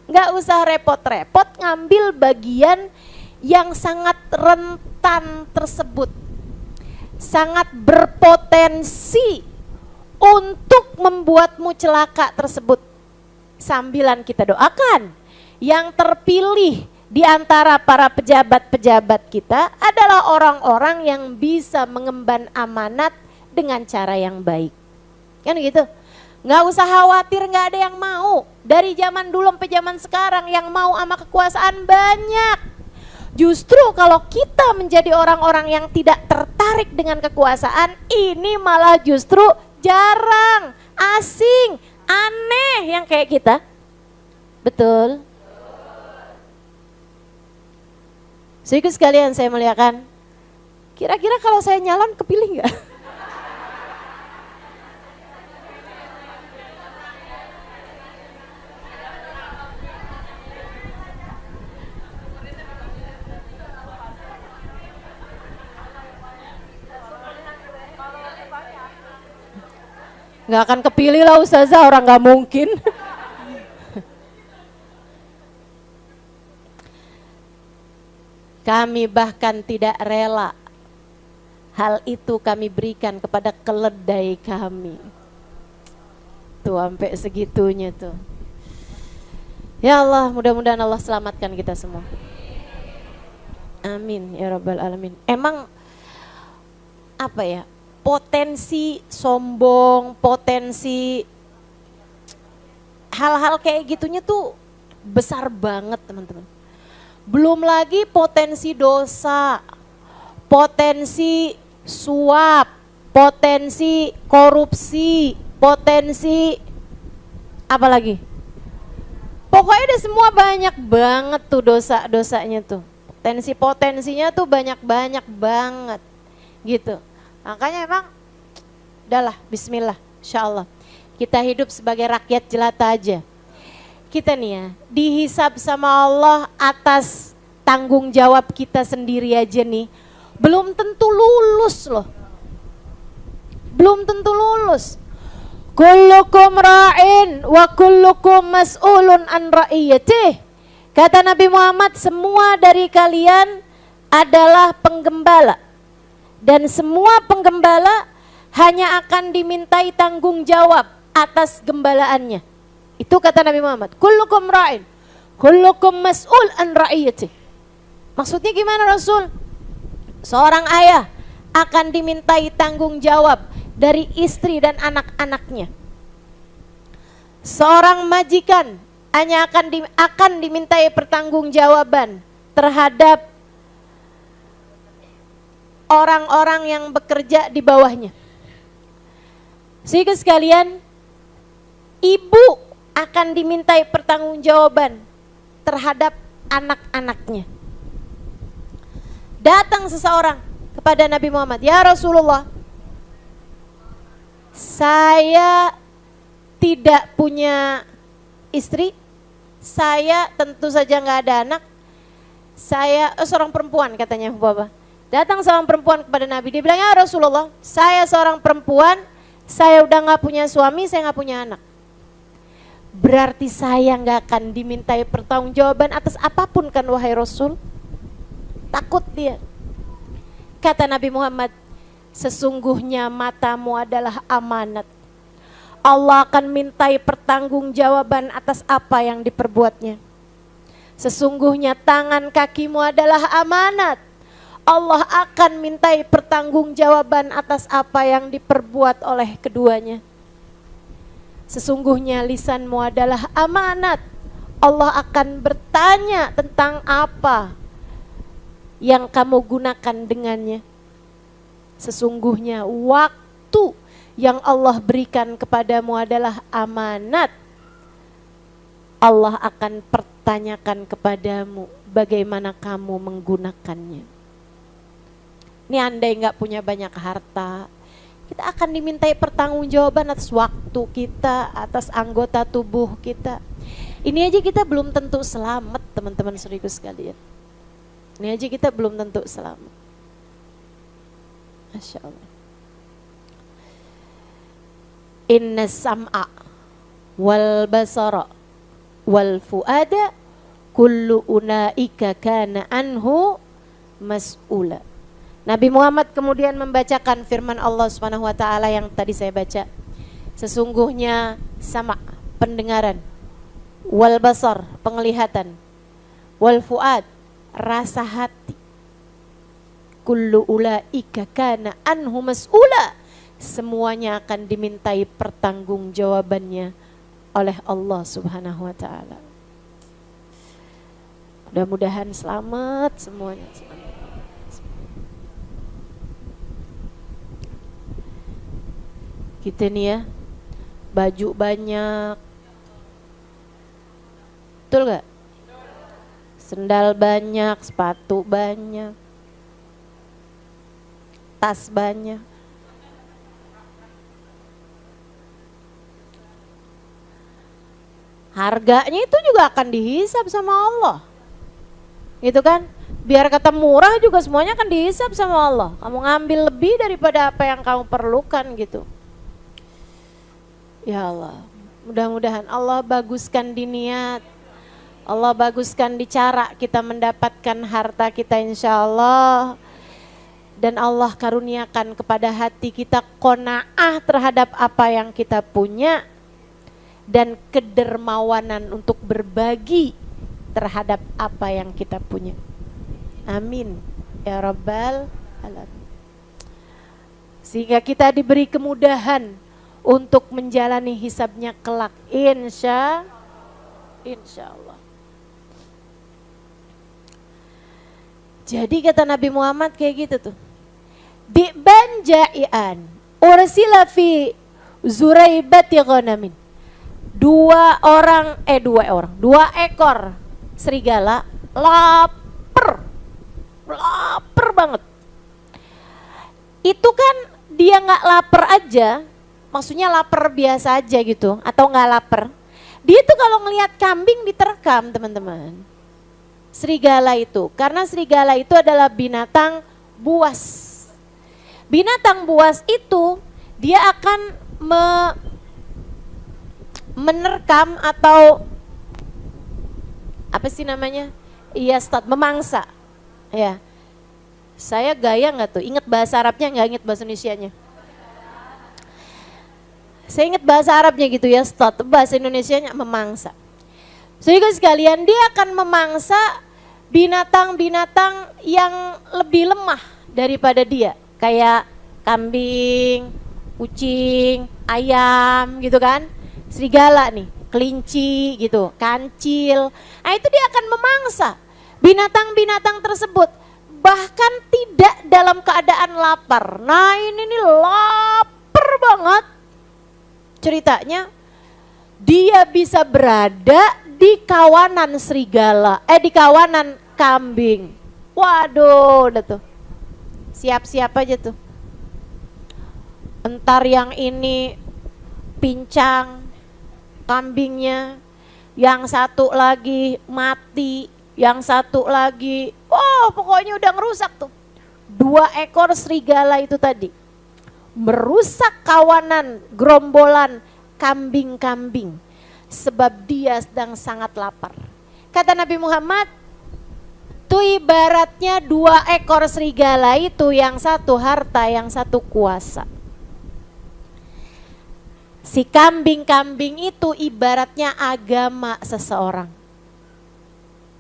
Nggak usah repot-repot ngambil bagian yang sangat rentan tersebut, sangat berpotensi untuk membuatmu celaka tersebut. Sambilan kita doakan yang terpilih di antara para pejabat-pejabat kita adalah orang-orang yang bisa mengemban amanat dengan cara yang baik. Kan gitu. Nggak usah khawatir, nggak ada yang mau. Dari zaman dulu sampai zaman sekarang yang mau sama kekuasaan banyak. Justru kalau kita menjadi orang-orang yang tidak tertarik dengan kekuasaan, ini malah justru jarang, asing, aneh yang kayak kita. Betul? Saudara sekalian saya muliakan, kira-kira kalau saya nyalon kepilih nggak? Nggak akan kepilih lah Ustazah, orang nggak mungkin. Kami bahkan tidak rela hal itu kami berikan kepada keledai kami. Tuh sampai segitunya tuh. Ya Allah, mudah-mudahan Allah selamatkan kita semua. Amin ya rabbal alamin. Emang apa ya, potensi sombong, potensi hal-hal kayak gitunya tuh besar banget teman-teman. Belum lagi potensi dosa, potensi suap, potensi korupsi, potensi apa lagi? Pokoknya ada semua banyak banget tuh dosa-dosanya tuh. Potensinya tuh banyak-banyak banget gitu. Makanya emang udahlah bismillah insyaallah. Kita hidup sebagai rakyat jelata aja. Kita nih ya dihisab sama Allah atas tanggung jawab kita sendiri aja nih. Belum tentu lulus loh. Belum tentu lulus. Kullukum ra'in wa kullukum mas'ulun an ra'iyatih. Kata Nabi Muhammad, semua dari kalian adalah penggembala. Dan semua penggembala hanya akan dimintai tanggung jawab atas gembalaannya. Itu kata Nabi Muhammad. Kullukum ra'in, kullukum mas'ul an ra'iyatih. Maksudnya gimana Rasul? Seorang ayah akan dimintai tanggung jawab dari istri dan anak-anaknya. Seorang majikan hanya akan dimintai pertanggungjawaban terhadap orang-orang yang bekerja di bawahnya. Sehingga sekalian, ibu akan dimintai pertanggungjawaban terhadap anak-anaknya. Datang seseorang kepada Nabi Muhammad, ya Rasulullah, saya tidak punya istri, saya tentu saja nggak ada anak, saya seorang perempuan katanya Bapak. Datang seorang perempuan kepada Nabi, dia bilang, ya Rasulullah, saya seorang perempuan, saya udah nggak punya suami, saya nggak punya anak. Berarti saya nggak akan dimintai pertanggungjawaban atas apapun kan wahai Rasul? Takut dia. Kata Nabi Muhammad, sesungguhnya matamu adalah amanat. Allah akan mintai pertanggungjawaban atas apa yang diperbuatnya. Sesungguhnya tangan kakimu adalah amanat. Allah akan mintai pertanggungjawaban atas apa yang diperbuat oleh keduanya. Sesungguhnya lisanmu adalah amanat. Allah akan bertanya tentang apa yang kamu gunakan dengannya. Sesungguhnya waktu yang Allah berikan kepadamu adalah amanat. Allah akan pertanyakan kepadamu bagaimana kamu menggunakannya. Ini andai nggak punya banyak harta, kita akan dimintai pertanggungjawaban atas waktu kita, atas anggota tubuh kita. Ini aja kita belum tentu selamat teman-teman saudaraku sekalian. Ini aja kita belum tentu selamat. Masya Allah. Inna sam'a wal basara wal fuada kullu unaika kana anhu mas'ula. Nabi Muhammad kemudian membacakan firman Allah Subhanahu wa taala yang tadi saya baca. Sesungguhnya sama pendengaran, wal basar penglihatan, wal fuad rasa hati. Kullu ulaika kana anhu mas'ula. semuanya akan dimintai pertanggungjawabannya oleh Allah Subhanahu wa taala. Mudah-mudahan selamat semuanya. Kita nih ya, baju banyak, betul gak? Sendal banyak, sepatu banyak, tas banyak. Harganya itu juga akan dihisab sama Allah. Gitu kan? Biar kata murah juga semuanya akan dihisab sama Allah. Kamu ngambil lebih daripada apa yang kamu perlukan gitu. Ya Allah, mudah-mudahan Allah baguskan di niat, Allah baguskan di cara kita mendapatkan harta kita insya Allah. Dan Allah karuniakan kepada hati kita qanaah terhadap apa yang kita punya. Dan kedermawanan untuk berbagi terhadap apa yang kita punya. Amin ya Rabbal Alamin. Sehingga kita diberi kemudahan untuk menjalani hisabnya kelak, insya Allah. Jadi kata Nabi Muhammad kayak gitu tuh, di'ban ja'ian ursila fi zuraibati ghanamin. Dua ekor serigala lapar banget. Itu kan dia nggak lapar aja, maksudnya lapar biasa aja gitu, atau nggak lapar. Dia tuh kalau ngelihat kambing diterkam teman-teman. Serigala itu, karena serigala itu adalah binatang buas. Binatang buas itu dia akan menerkam atau apa sih namanya? Iya, memangsa. Ya. Saya gaya nggak tuh? Ingat bahasa Arabnya nggak, ingat bahasa Indonesianya? Saya ingat bahasa Arabnya gitu ya, bahasa Indonesianya memangsa. Sehingga sekalian dia akan memangsa binatang-binatang yang lebih lemah daripada dia, kayak kambing, kucing, ayam gitu kan. Serigala nih, kelinci gitu, kancil. Nah itu dia akan memangsa binatang-binatang tersebut, bahkan tidak dalam keadaan lapar. Nah ini nih lapar banget. Ceritanya dia bisa berada di kawanan serigala, di kawanan kambing. Waduh, udah tuh. Siap-siap aja tuh. Entar yang ini pincang kambingnya, yang satu lagi mati, yang satu lagi, pokoknya udah ngerusak tuh. 2 ekor serigala itu tadi merusak kawanan gerombolan kambing-kambing sebab dia sedang sangat lapar. Kata Nabi Muhammad, tuh ibaratnya 2 ekor serigala itu, yang satu harta, yang satu kuasa. Si kambing-kambing itu ibaratnya agama seseorang.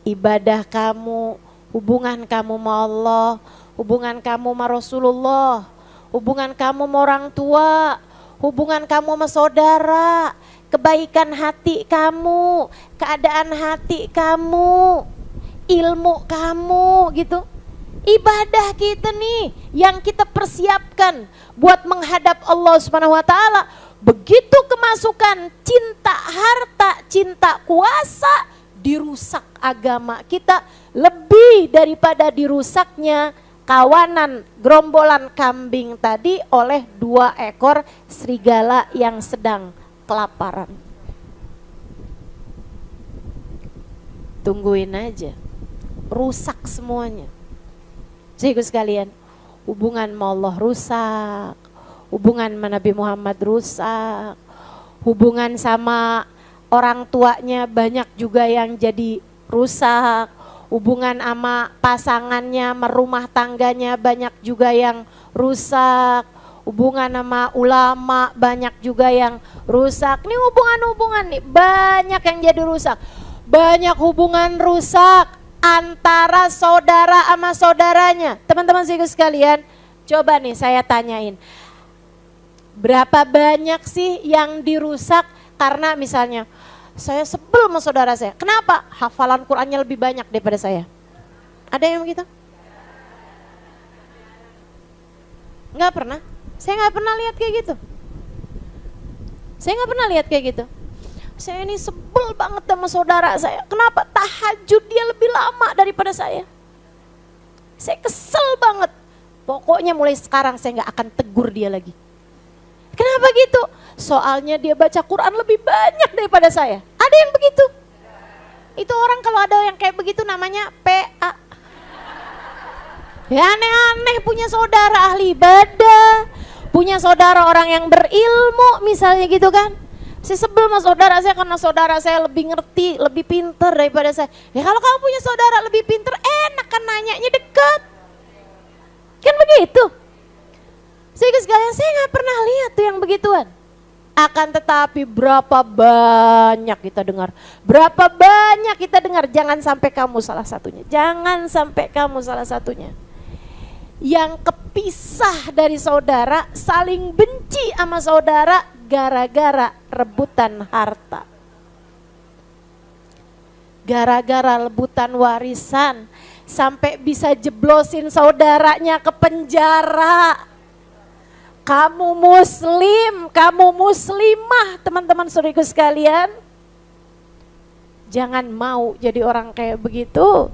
Ibadah kamu, hubungan kamu sama Allah, hubungan kamu sama Rasulullah, hubungan kamu sama orang tua, hubungan kamu sama saudara, kebaikan hati kamu, keadaan hati kamu, ilmu kamu gitu. Ibadah kita nih yang kita persiapkan buat menghadap Allah Subhanahu wa taala. Begitu kemasukan cinta harta, cinta kuasa, dirusak agama kita lebih daripada dirusaknya kawanan gerombolan kambing tadi oleh 2 ekor serigala yang sedang kelaparan. Tungguin aja, rusak semuanya. Jadi sekalian, hubungan sama Allah rusak, hubungan sama Nabi Muhammad rusak, hubungan sama orang tuanya banyak juga yang jadi rusak, hubungan sama pasangannya, sama rumah tangganya banyak juga yang rusak, hubungan sama ulama banyak juga yang rusak. Nih hubungan-hubungan nih banyak yang jadi rusak. Banyak hubungan rusak antara saudara sama saudaranya. Teman-teman sekalian, coba nih saya tanyain. Berapa banyak sih yang dirusak karena misalnya saya sebel sama saudara saya. Kenapa? Hafalan Qur'annya lebih banyak daripada saya. Ada yang begitu? Nggak pernah. Saya nggak pernah lihat kayak gitu. Saya nggak pernah lihat kayak gitu. Saya ini sebel banget sama saudara saya. Kenapa? Tahajud dia lebih lama daripada saya. Saya kesel banget. Pokoknya mulai sekarang saya nggak akan tegur dia lagi. Kenapa gitu? Soalnya dia baca Quran lebih banyak daripada saya. Ada yang begitu? Itu orang kalau ada yang kayak begitu namanya PA. Ya aneh-aneh punya saudara ahli ibadah, punya saudara orang yang berilmu misalnya gitu kan. Saya sebel sama saudara saya karena saudara saya lebih ngerti, lebih pinter daripada saya. Ya kalau kamu punya saudara lebih pinter enak kan nanyanya deket. Kan begitu. Sehingga sekalian saya gak pernah lihat tuh yang begituan. Akan tetapi berapa banyak kita dengar. Berapa banyak kita dengar. Jangan sampai kamu salah satunya. Jangan sampai kamu salah satunya. Yang kepisah dari saudara, saling benci sama saudara gara-gara rebutan harta. Gara-gara rebutan warisan. Sampai bisa jeblosin saudaranya ke penjara. Kamu muslim, kamu muslimah teman-teman saudaraku sekalian. Jangan mau jadi orang kayak begitu.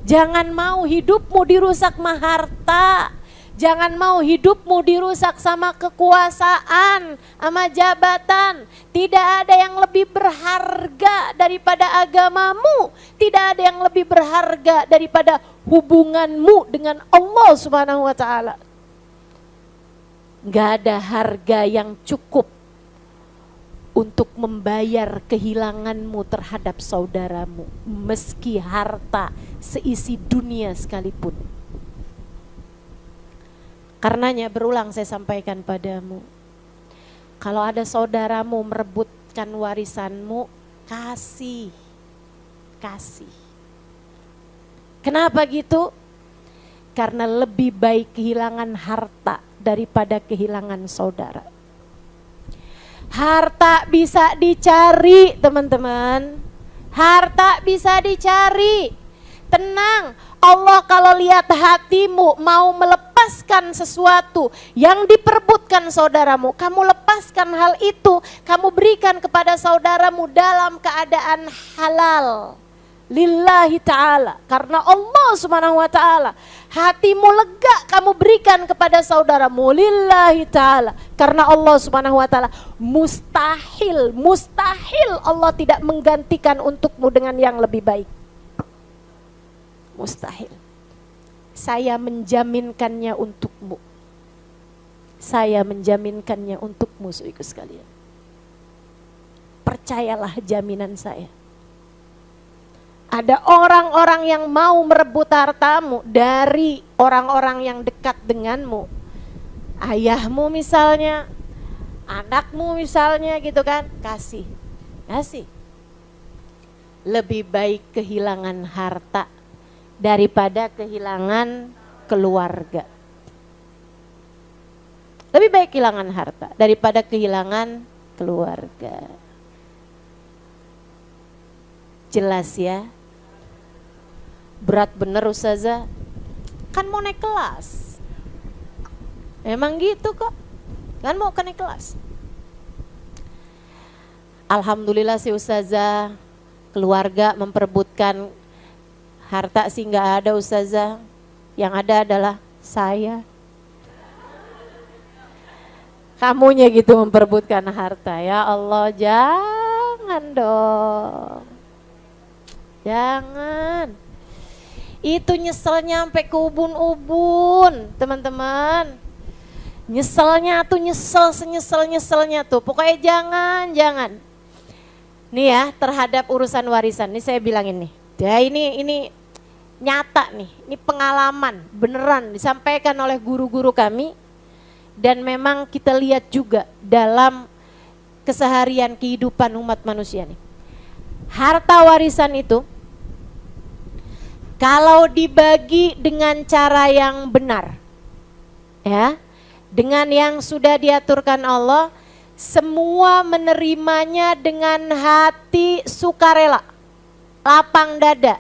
Jangan mau hidupmu dirusak sama harta. Jangan mau hidupmu dirusak sama kekuasaan, sama jabatan. Tidak ada yang lebih berharga daripada agamamu. Tidak ada yang lebih berharga daripada hubunganmu dengan Allah Subhanahu wa Ta'ala. Gak ada harga yang cukup untuk membayar kehilanganmu terhadap saudaramu, meski harta seisi dunia sekalipun. Karenanya berulang saya sampaikan padamu, kalau ada saudaramu merebutkan warisanmu, kasih. Kenapa gitu? Karena lebih baik kehilangan harta daripada kehilangan saudara. Harta bisa dicari teman-teman. Harta bisa dicari. Tenang, Allah kalau lihat hatimu mau melepaskan sesuatu yang diperebutkan saudaramu, kamu lepaskan hal itu, kamu berikan kepada saudaramu dalam keadaan halal. Lillahi ta'ala, karena Allah Subhanahu wa ta'ala. Hatimu lega kamu berikan kepada saudaramu, lillahi ta'ala, karena Allah Subhanahu wa ta'ala. Mustahil Allah tidak menggantikan untukmu dengan yang lebih baik. Mustahil. Saya menjaminkannya untukmu. Saya menjaminkannya untukmu saudaraku sekalian. Percayalah jaminan saya. Ada orang-orang yang mau merebut hartamu dari orang-orang yang dekat denganmu. Ayahmu misalnya, anakmu misalnya gitu kan, kasih. Lebih baik kehilangan harta daripada kehilangan keluarga. Lebih baik kehilangan harta daripada kehilangan keluarga. Jelas ya? Berat bener Ustazah, kan mau naik kelas. Emang gitu kok, kan mau naik kelas. Alhamdulillah si Ustazah, keluarga memperebutkan harta sih nggak ada Ustazah. Yang ada adalah saya. Kamunya gitu memperebutkan harta. Ya Allah, jangan dong. Jangan. Itu nyeselnya sampai ke ubun-ubun, teman-teman. Nyeselnya tuh nyesel-nyeselnya tuh. Pokoknya jangan. Nih ya, terhadap urusan warisan. Nih saya bilang ini. Ya ini nyata nih. Ini pengalaman beneran disampaikan oleh guru-guru kami. Dan memang kita lihat juga dalam keseharian kehidupan umat manusia nih. Harta warisan itu kalau dibagi dengan cara yang benar, ya, dengan yang sudah diaturkan Allah, semua menerimanya dengan hati sukarela, lapang dada,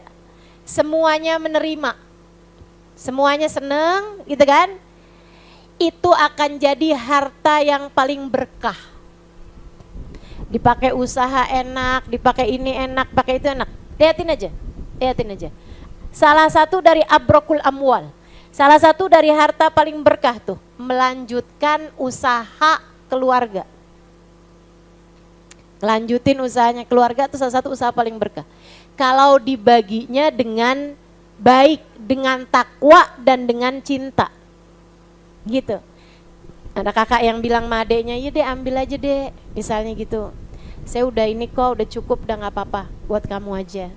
semuanya menerima, semuanya seneng gitu kan. Itu akan jadi harta yang paling berkah. Dipakai usaha enak, dipakai ini enak, pakai itu enak. Lihatin aja. Salah satu dari abrokul amwal, salah satu dari harta paling berkah tuh, melanjutkan usaha keluarga. Lanjutin usahanya keluarga itu salah satu usaha paling berkah. Kalau dibaginya dengan baik, dengan takwa dan dengan cinta. Gitu. Ada kakak yang bilang sama adeknya, iya deh ambil aja deh, misalnya gitu. Saya udah ini kok, udah cukup, udah gak apa-apa, buat kamu aja.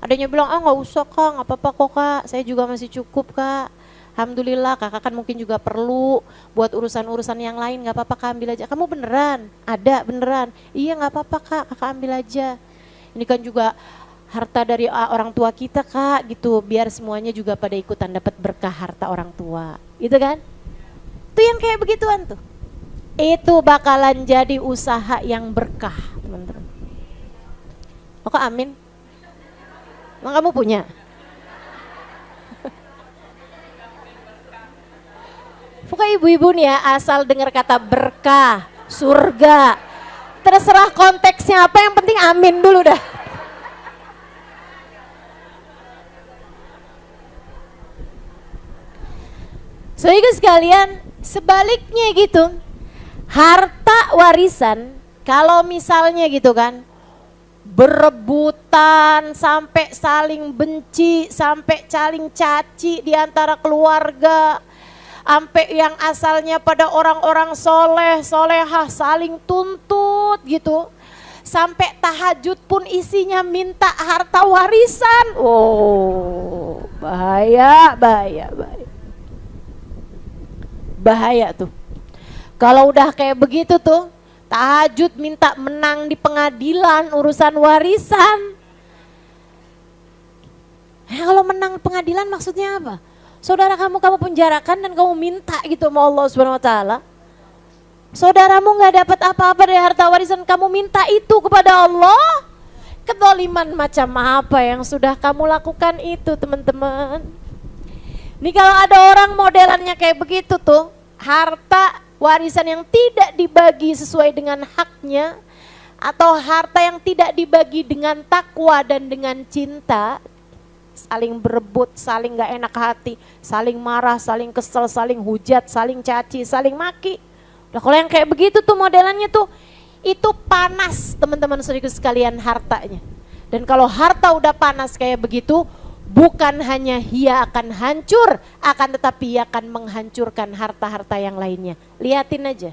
Adeknya bilang, ah gak usah kak, gak apa-apa kok kak, saya juga masih cukup kak. Alhamdulillah, kakak kan mungkin juga perlu buat urusan-urusan yang lain, gak apa-apa kak ambil aja. Kamu beneran? Ada beneran? Iya gak apa-apa kak, kakak ambil aja. Ini kan juga harta dari orang tua kita kak gitu, biar semuanya juga pada ikutan dapat berkah harta orang tua, gitu kan? Itu yang kayak begituan tuh, itu bakalan jadi usaha yang berkah teman-teman. Oh kok amin? Emang kamu punya? Pokoknya ibu-ibu nih ya, asal dengar kata berkah, surga, terserah konteksnya apa, yang penting amin dulu dah. Soalnya sekalian, sebaliknya gitu, harta warisan kalau misalnya gitu kan, berebutan sampai saling benci, sampai saling caci di antara keluarga, sampai yang asalnya pada orang-orang soleh, solehah saling tuntut gitu, sampai tahajud pun isinya minta harta warisan. Oh, bahaya. Bahaya tuh. Kalau udah kayak begitu tuh, tahajud minta menang di pengadilan urusan warisan. Kalau menang pengadilan maksudnya apa? Saudara kamu penjarakan dan kamu minta gitu sama Allah Subhanahu wa taala. Saudaramu nggak dapat apa-apa dari harta warisan, kamu minta itu kepada Allah. Kedzaliman macam apa yang sudah kamu lakukan itu, teman-teman? Nih kalau ada orang modelannya kayak begitu tuh, harta warisan yang tidak dibagi sesuai dengan haknya, atau harta yang tidak dibagi dengan takwa dan dengan cinta, saling berebut, saling gak enak hati, saling marah, saling kesel, saling hujat, saling caci, saling maki. Nah kalau yang kayak begitu tuh modelannya tuh, itu panas teman-teman saudaraku sekalian hartanya. Dan kalau harta udah panas kayak begitu, bukan hanya ia akan hancur, akan tetapi ia akan menghancurkan harta-harta yang lainnya. Liatin aja.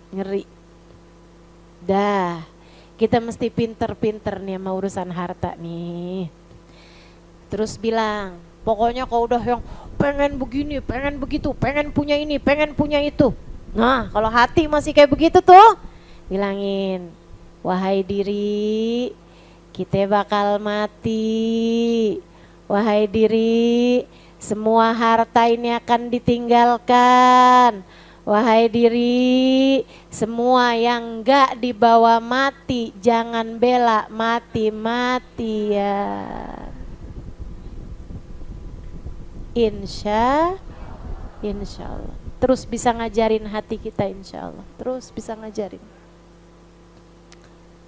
Ngeri. Dah, kita mesti pinter-pinter nih sama urusan harta nih. Terus bilang, pokoknya kalau udah yang pengen begini, pengen begitu, pengen punya ini, pengen punya itu. Nah, kalau hati masih kayak begitu tuh, bilangin, wahai diri, kita bakal mati. Wahai diri, semua harta ini akan ditinggalkan. Wahai diri, semua yang enggak dibawa mati, jangan bela mati-matian. Insya Allah. Terus bisa ngajarin hati kita, insya Allah. Terus bisa ngajarin.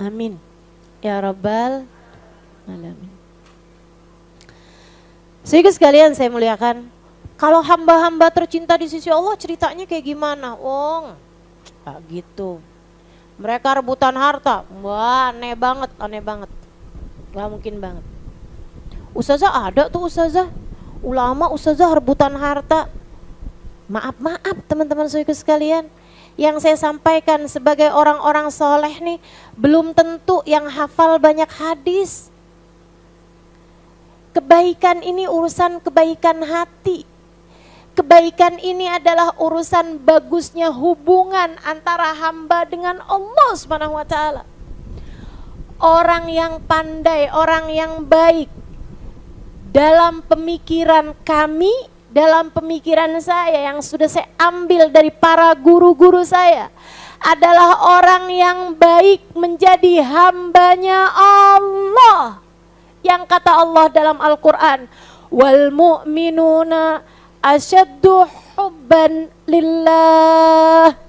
Amin. Ya Rabbal Alamin. Sehingga sekalian saya muliakan, kalau hamba-hamba tercinta di sisi Allah ceritanya kayak gimana? Oh, gak gitu. Mereka rebutan harta, wah aneh banget. Gak mungkin banget. Ustazah ada tuh ustazah, ulama ustazah rebutan harta. Maaf teman-teman saudara sekalian, yang saya sampaikan sebagai orang-orang soleh nih, belum tentu yang hafal banyak hadis. Kebaikan ini urusan kebaikan hati. Kebaikan ini adalah urusan bagusnya hubungan antara hamba dengan Allah Subhanahu wa taala. Orang yang pandai, orang yang baik, dalam pemikiran kami, dalam pemikiran saya yang sudah saya ambil dari para guru-guru saya, adalah orang yang baik menjadi hambanya Allah. Yang kata Allah dalam Al-Quran, wal mu'minuna asyaddu hubban lillah.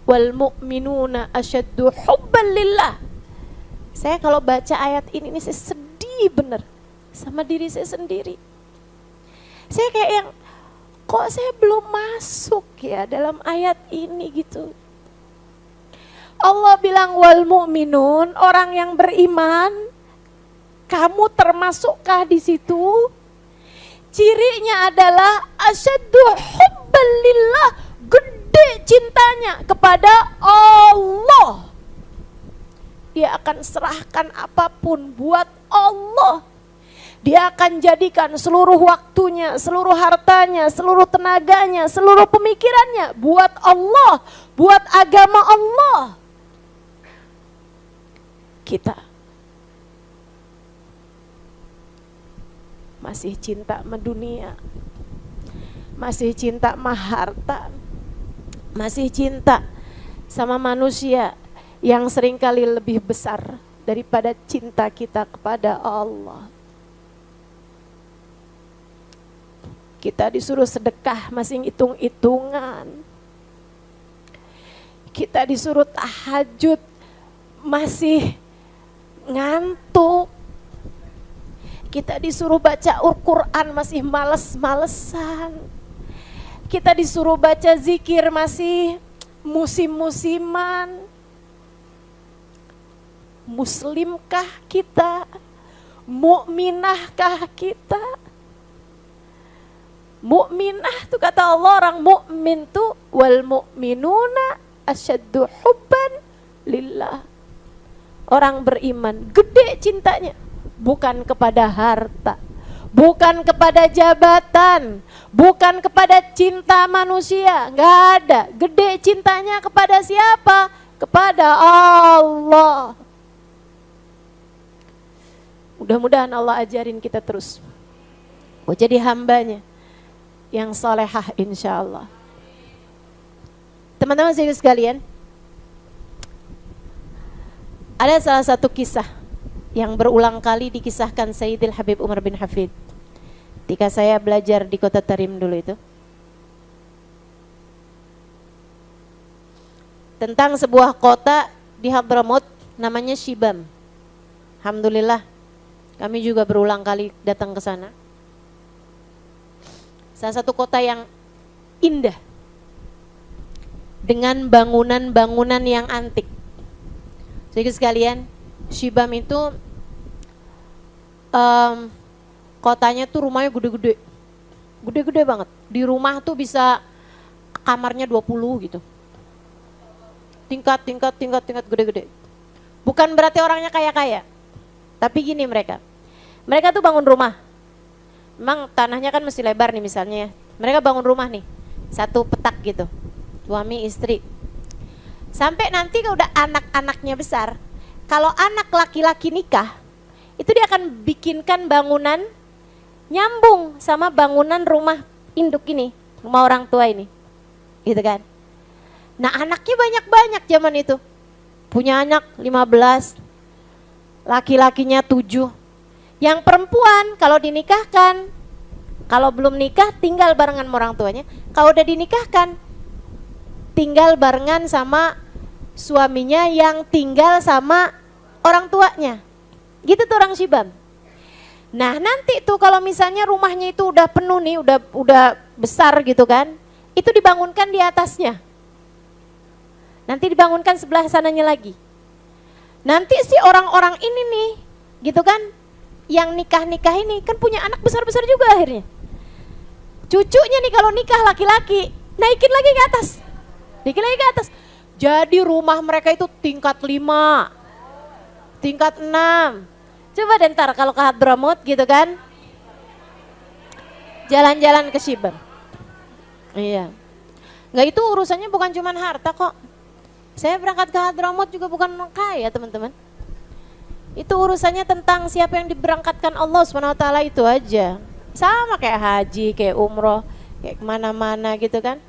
Wal mu'minuna asyaddu hubban lillah. Saya kalau baca ayat ini saya sedih bener sama diri saya sendiri. Saya kayak yang, kok saya belum masuk ya dalam ayat ini gitu. Allah bilang wal mu'minun, orang yang beriman, kamu termasukkah di situ? Cirinya adalah asyaddu hubban lillah, gede cintanya kepada Allah. Dia akan serahkan apapun buat Allah. Dia akan jadikan seluruh waktunya, seluruh hartanya, seluruh tenaganya, seluruh pemikirannya buat Allah, buat agama Allah. Kita masih cinta sama dunia, masih cinta sama harta, masih cinta sama manusia yang seringkali lebih besar daripada cinta kita kepada Allah. Kita disuruh sedekah masih hitung-hitungan. Kita disuruh tahajud masih ngantuk. Kita disuruh baca Al-Quran masih males-malesan. Kita disuruh baca zikir masih musim-musiman. Muslimkah kita? Mukminahkah kita? Mukminah tuh kata Allah, orang mukmin tuh wal mu'minuna asyaddu hubban lillah. Orang beriman gede cintanya, bukan kepada harta, bukan kepada jabatan, bukan kepada cinta manusia, enggak ada. Gede cintanya kepada siapa? Kepada Allah. Mudah-mudahan Allah ajarin kita terus mau jadi hambanya yang salehah insya Allah. Teman-teman sekalian, ada salah satu kisah yang berulang kali dikisahkan Sayyidil Habib Umar bin Hafid ketika saya belajar di kota Tarim dulu itu, tentang sebuah kota di Hadramaut namanya Shibam. Alhamdulillah kami juga berulang kali datang ke sana. Salah satu kota yang indah dengan bangunan-bangunan yang antik. Jadi sekalian, Shibam itu kotanya tuh rumahnya gede-gede. Gede-gede banget. Di rumah tuh bisa kamarnya 20 gitu. Tingkat gede-gede. Bukan berarti orangnya kaya-kaya. Tapi gini mereka tuh bangun rumah. Memang tanahnya kan mesti lebar nih misalnya ya. Mereka bangun rumah nih, satu petak gitu, suami istri. Sampai nanti kalau udah anak-anaknya besar, kalau anak laki-laki nikah, itu dia akan bikinkan bangunan nyambung sama bangunan rumah induk ini, rumah orang tua ini, gitu kan. Nah anaknya banyak-banyak zaman itu, punya anak 15, laki-lakinya 7. Yang perempuan kalau dinikahkan, kalau belum nikah tinggal barengan sama orang tuanya. Kalau udah dinikahkan, tinggal barengan sama suaminya yang tinggal sama orang tuanya. Gitu tuh orang Shibam. Nah nanti tuh kalau misalnya rumahnya itu udah penuh nih, udah besar gitu kan, itu dibangunkan di atasnya. Nanti dibangunkan sebelah sananya lagi. Nanti si orang-orang ini nih, gitu kan, yang nikah-nikah ini kan punya anak besar-besar juga akhirnya. Cucunya nih kalau nikah laki-laki, naikin lagi ke atas. Naikin lagi ke atas. Jadi rumah mereka itu tingkat 5, tingkat 6. Coba deh ntar kalau ke Hadramaut gitu kan, jalan-jalan ke Shibam. Iya. Nggak, itu urusannya bukan cuma harta kok. Saya berangkat ke Hadramaut juga bukan kaya teman-teman. Itu urusannya tentang siapa yang diberangkatkan Allah SWT itu aja. Sama kayak haji, kayak umroh, kayak kemana-mana gitu kan.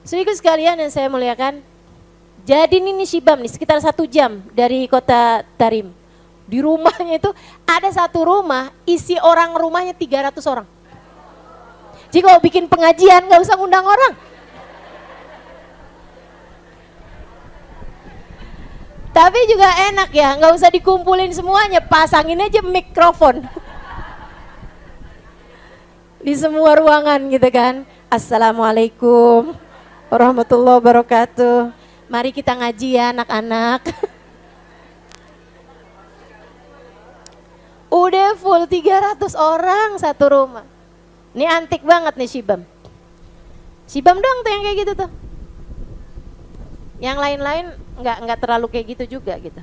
Saudaraku sekalian yang saya muliakan, jadi ini Shibam nih sekitar 1 jam dari kota Tarim. Di rumahnya itu ada satu rumah, isi orang rumahnya 300 orang. Jadi kalau bikin pengajian gak usah ngundang orang. Tapi juga enak ya, nggak usah dikumpulin semuanya, pasangin aja mikrofon di semua ruangan gitu kan. Assalamualaikum warahmatullahi wabarakatuh. Mari kita ngaji ya anak-anak. Udah full 300 orang satu rumah. Ini antik banget nih Shibam. Shibam doang tuh yang kayak gitu tuh. Yang lain-lain nggak terlalu kayak gitu juga gitu.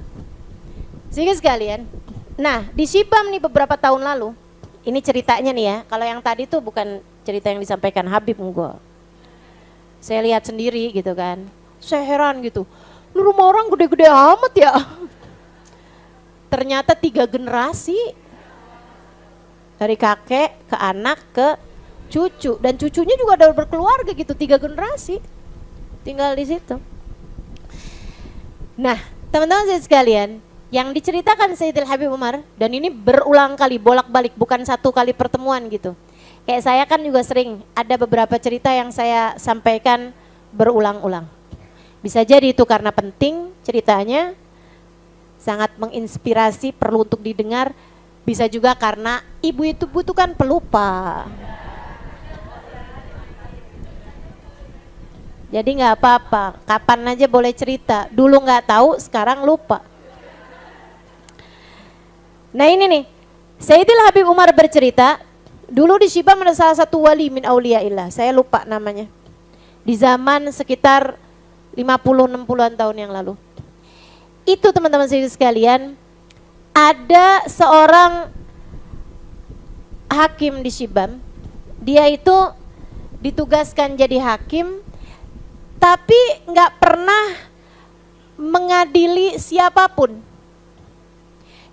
Sehingga sekalian, nah di Shibam nih beberapa tahun lalu, ini ceritanya nih ya. Kalau yang tadi tuh bukan cerita yang disampaikan Habib enggak. Saya lihat sendiri gitu kan. Saya heran gitu. Lu rumah orang gede-gede amat ya. Ternyata 3 generasi. Dari kakek ke anak ke cucu, dan cucunya juga udah berkeluarga gitu, 3 generasi tinggal di situ. Nah, teman-teman sekalian, yang diceritakan Sayyidil Habib Umar, dan ini berulang kali, bolak-balik, bukan 1 kali pertemuan gitu. Kayak saya kan juga sering, ada beberapa cerita yang saya sampaikan berulang-ulang. Bisa jadi itu karena penting ceritanya, sangat menginspirasi, perlu untuk didengar. Bisa juga karena ibu itu butuhkan pelupa. Jadi nggak apa-apa, kapan aja boleh cerita. Dulu nggak tahu, sekarang lupa. Nah ini nih, Sayyidil Habib Umar bercerita, dulu di Shibam ada salah satu wali min auliyaillah, saya lupa namanya. Di zaman sekitar 50-60an tahun yang lalu. Itu teman-teman sekalian, ada seorang hakim di Shibam. Dia itu ditugaskan jadi hakim, tapi nggak pernah mengadili siapapun.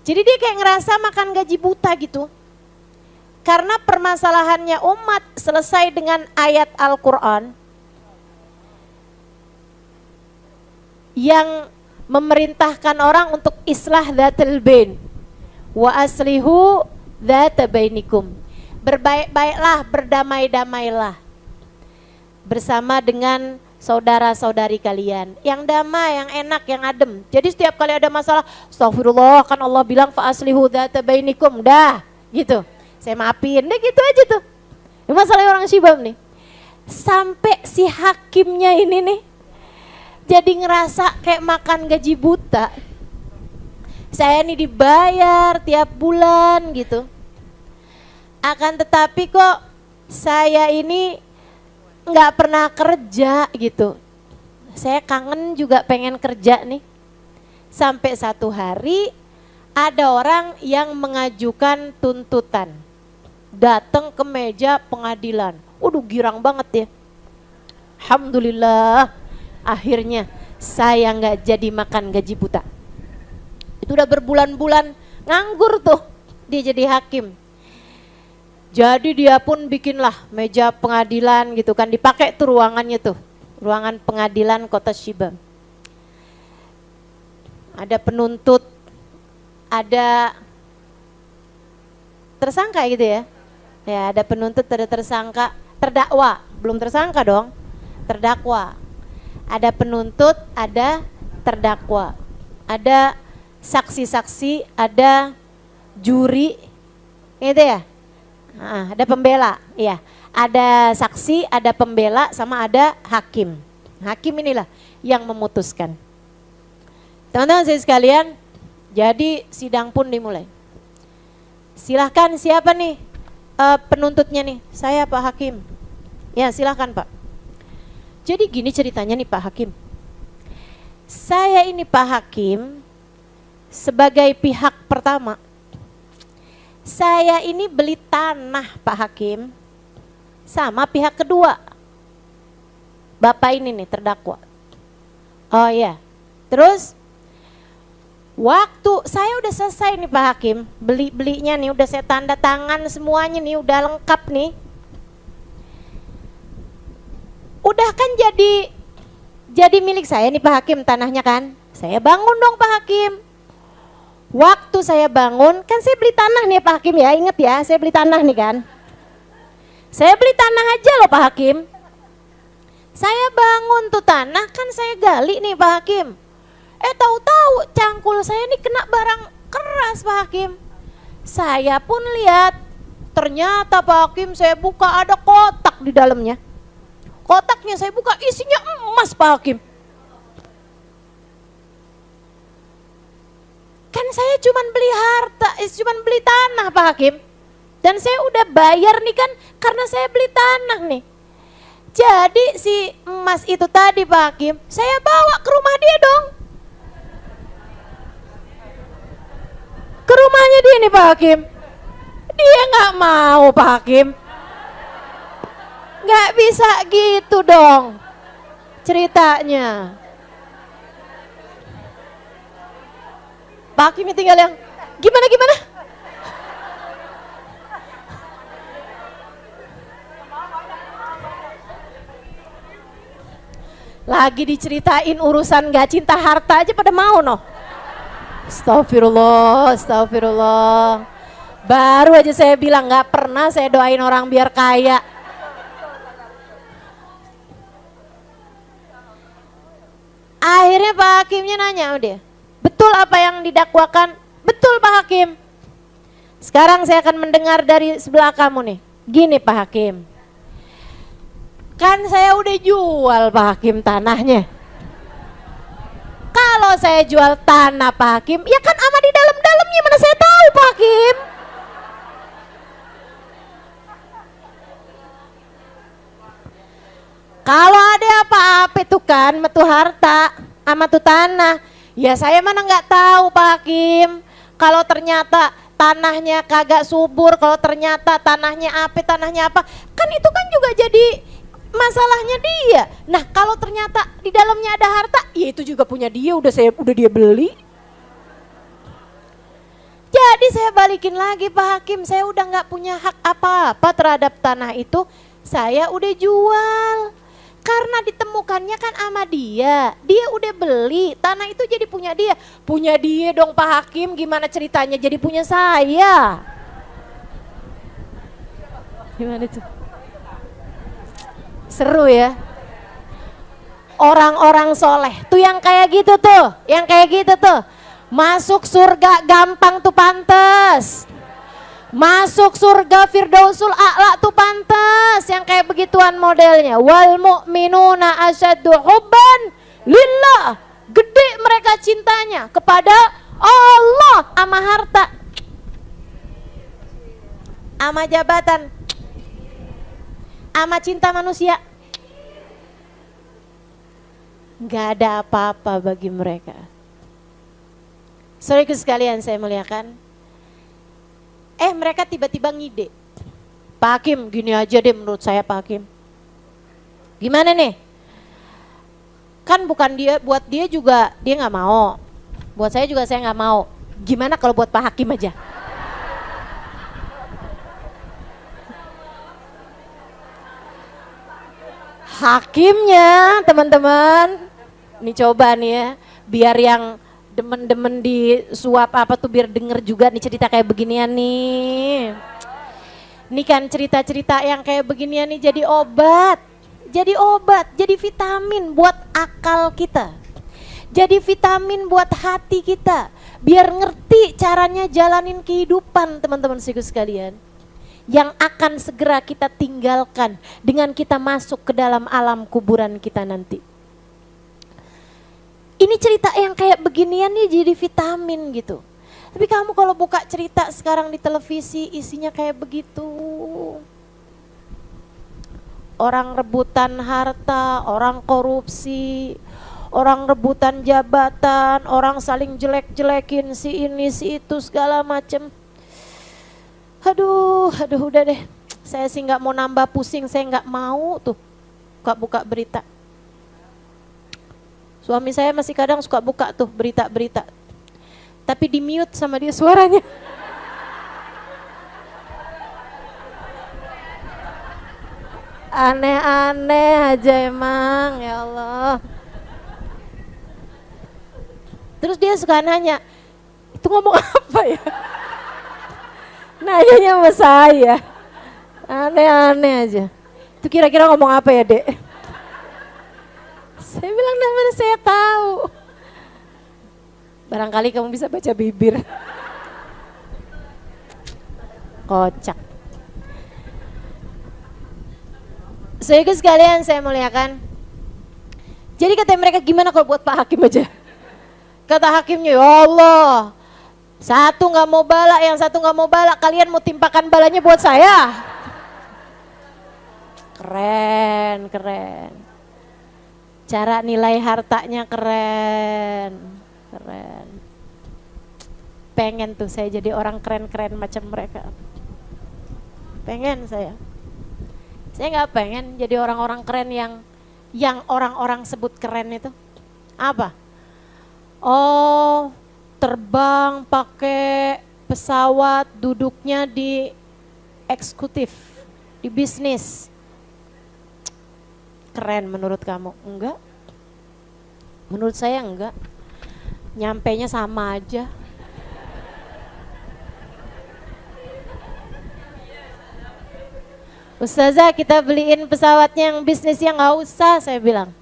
Jadi dia kayak ngerasa makan gaji buta gitu. Karena permasalahannya umat selesai dengan ayat Al-Quran yang memerintahkan orang untuk islah dzatul bain wa aslihu dzata bainikum. Berbaik-baiklah, berdamai-damailah bersama dengan saudara-saudari kalian, yang damai, yang enak, yang adem. Jadi setiap kali ada masalah, astagfirullah, kan Allah bilang fa aslihu dzata bainikum, dah gitu. Saya maafin, deh gitu aja tuh. Ini masalah orang Shibam nih. Sampai si hakimnya ini nih jadi ngerasa kayak makan gaji buta. Saya nih dibayar tiap bulan gitu. Akan tetapi kok saya ini nggak pernah kerja gitu. Saya kangen juga pengen kerja nih. Sampai satu hari ada orang yang mengajukan tuntutan. Datang ke meja pengadilan. Waduh, girang banget ya. Alhamdulillah, akhirnya saya nggak jadi makan gaji buta. Itu udah berbulan-bulan nganggur tuh dia jadi hakim. Jadi dia pun bikinlah meja pengadilan gitu kan, dipakai tuh ruangannya tuh, ruangan pengadilan kota Shibam. Ada penuntut, ada tersangka gitu ya. Ya, ada penuntut, ada tersangka, terdakwa, belum tersangka dong, terdakwa. Ada penuntut, ada terdakwa. Ada saksi-saksi, ada juri, gitu ya. Ada pembela, ya. Ada saksi, ada pembela, sama ada hakim. Hakim inilah yang memutuskan. Teman-teman saya sekalian, jadi sidang pun dimulai. Silahkan siapa nih penuntutnya nih? Saya Pak Hakim. Ya silahkan Pak. Jadi gini ceritanya nih Pak Hakim. Saya ini Pak Hakim sebagai pihak pertama. Saya ini beli tanah Pak Hakim sama pihak kedua. Bapak ini nih terdakwa. Oh iya. Terus Waktu saya udah selesai nih Pak Hakim, belinya nih udah saya tanda tangan semuanya nih, udah lengkap nih. Udah kan jadi milik saya nih Pak Hakim tanahnya kan. Saya bangun dong Pak Hakim. Waktu saya bangun, kan saya beli tanah nih Pak Hakim ya, inget ya, saya beli tanah nih kan. Saya beli tanah aja loh Pak Hakim. Saya bangun tuh tanah, kan saya gali nih Pak Hakim. Tahu-tahu cangkul saya ini kena barang keras Pak Hakim. Saya pun lihat, ternyata Pak Hakim saya buka ada kotak di dalamnya. Kotaknya saya buka isinya emas Pak Hakim. Kan saya cuman beli harta, cuman beli tanah Pak Hakim. Dan saya udah bayar nih kan karena saya beli tanah nih. Jadi si emas itu tadi Pak Hakim, saya bawa ke rumah dia dong. Ke rumahnya dia nih Pak Hakim. Dia nggak mau Pak Hakim. Nggak bisa gitu dong ceritanya. Pak Hakim tinggal yang gimana? Lagi diceritain urusan gak cinta harta aja pada mau noh. Astagfirullah. Baru aja saya bilang gak pernah saya doain orang biar kaya. Akhirnya Pak Hakimnya nanya sama dia, betul apa yang didakwakan? Betul Pak Hakim. Sekarang saya akan mendengar dari sebelah kamu nih. Gini Pak Hakim, kan saya udah jual Pak Hakim tanahnya. Kalau saya jual tanah Pak Hakim, ya kan ama di dalamnya, mana saya tahu Pak Hakim. Kalau ada apa-apa itu kan metu harta ama tuh tanah, ya saya mana nggak tahu Pak Hakim. Kalau ternyata tanahnya kagak subur, kalau ternyata tanahnya apa, kan itu kan juga jadi masalahnya dia. Nah kalau ternyata di dalamnya ada harta, ya itu juga punya dia, udah dia beli. Jadi saya balikin lagi Pak Hakim, saya udah nggak punya hak apa-apa terhadap tanah itu, saya udah jual. Karena ditemukannya kan sama dia udah beli, tanah itu jadi punya dia dong Pak Hakim, gimana ceritanya jadi punya saya? Gimana tuh? Seru ya. Orang-orang soleh tuh yang kayak gitu tuh, masuk surga gampang tuh pantes. Masuk surga Firdausul A'la tuh pantas yang kayak begituan modelnya. Wal mu'minuna asyaddu hubban lillah. Gede mereka cintanya kepada Allah ama harta, ama jabatan, ama cinta manusia. Gak ada apa-apa bagi mereka. Saudaraku sekalian saya muliakan. Mereka tiba-tiba ngide, Pak Hakim gini aja deh menurut saya Pak Hakim. Gimana nih? Kan bukan dia, buat dia juga dia nggak mau. Buat saya juga saya nggak mau. Gimana kalau buat Pak Hakim aja? Hakimnya teman-teman, ini coba nih ya, biar yang demen-demen di suap apa tuh biar denger juga nih cerita kayak beginian nih. Ini kan cerita-cerita yang kayak beginian nih jadi obat, jadi vitamin buat akal kita, jadi vitamin buat hati kita, biar ngerti caranya jalanin kehidupan teman-teman sekalian, yang akan segera kita tinggalkan dengan kita masuk ke dalam alam kuburan kita nanti. Ini cerita yang kayak beginian nih jadi vitamin gitu. Tapi kamu kalau buka cerita sekarang di televisi isinya kayak begitu. Orang rebutan harta, orang korupsi, orang rebutan jabatan, orang saling jelek-jelekin si ini si itu segala macem. Aduh udah deh. Saya sih nggak mau nambah pusing, saya nggak mau tuh buka berita. Suami saya masih kadang suka buka tuh berita-berita. tapi di mute sama dia suaranya. Aneh-aneh aja emang, ya Allah. Terus dia suka nanya, itu ngomong apa ya? Nanyanya sama saya. Aneh-aneh aja. Itu kira-kira ngomong apa ya, Dek? Saya bilang, mana saya tahu. Barangkali kamu bisa baca bibir. Kocak. Saudara sekalian, saya muliakan. Jadi kata mereka, gimana kalau buat Pak Hakim aja? Kata hakimnya, ya Allah, satu nggak mau bala, yang satu nggak mau bala, kalian mau timpakan balanya buat saya? Keren, keren. Cara nilai hartanya keren, keren. Pengen tuh saya jadi orang keren-keren macam mereka. Pengen saya. Saya nggak pengen jadi orang-orang keren yang orang-orang sebut keren itu. Apa? Oh, terbang pakai pesawat, duduknya di eksekutif, di bisnis. Keren menurut kamu? Enggak. Menurut saya enggak. Nyampainya sama aja. Ustazah, kita beliin pesawatnya yang bisnisnya nggak usah, saya bilang.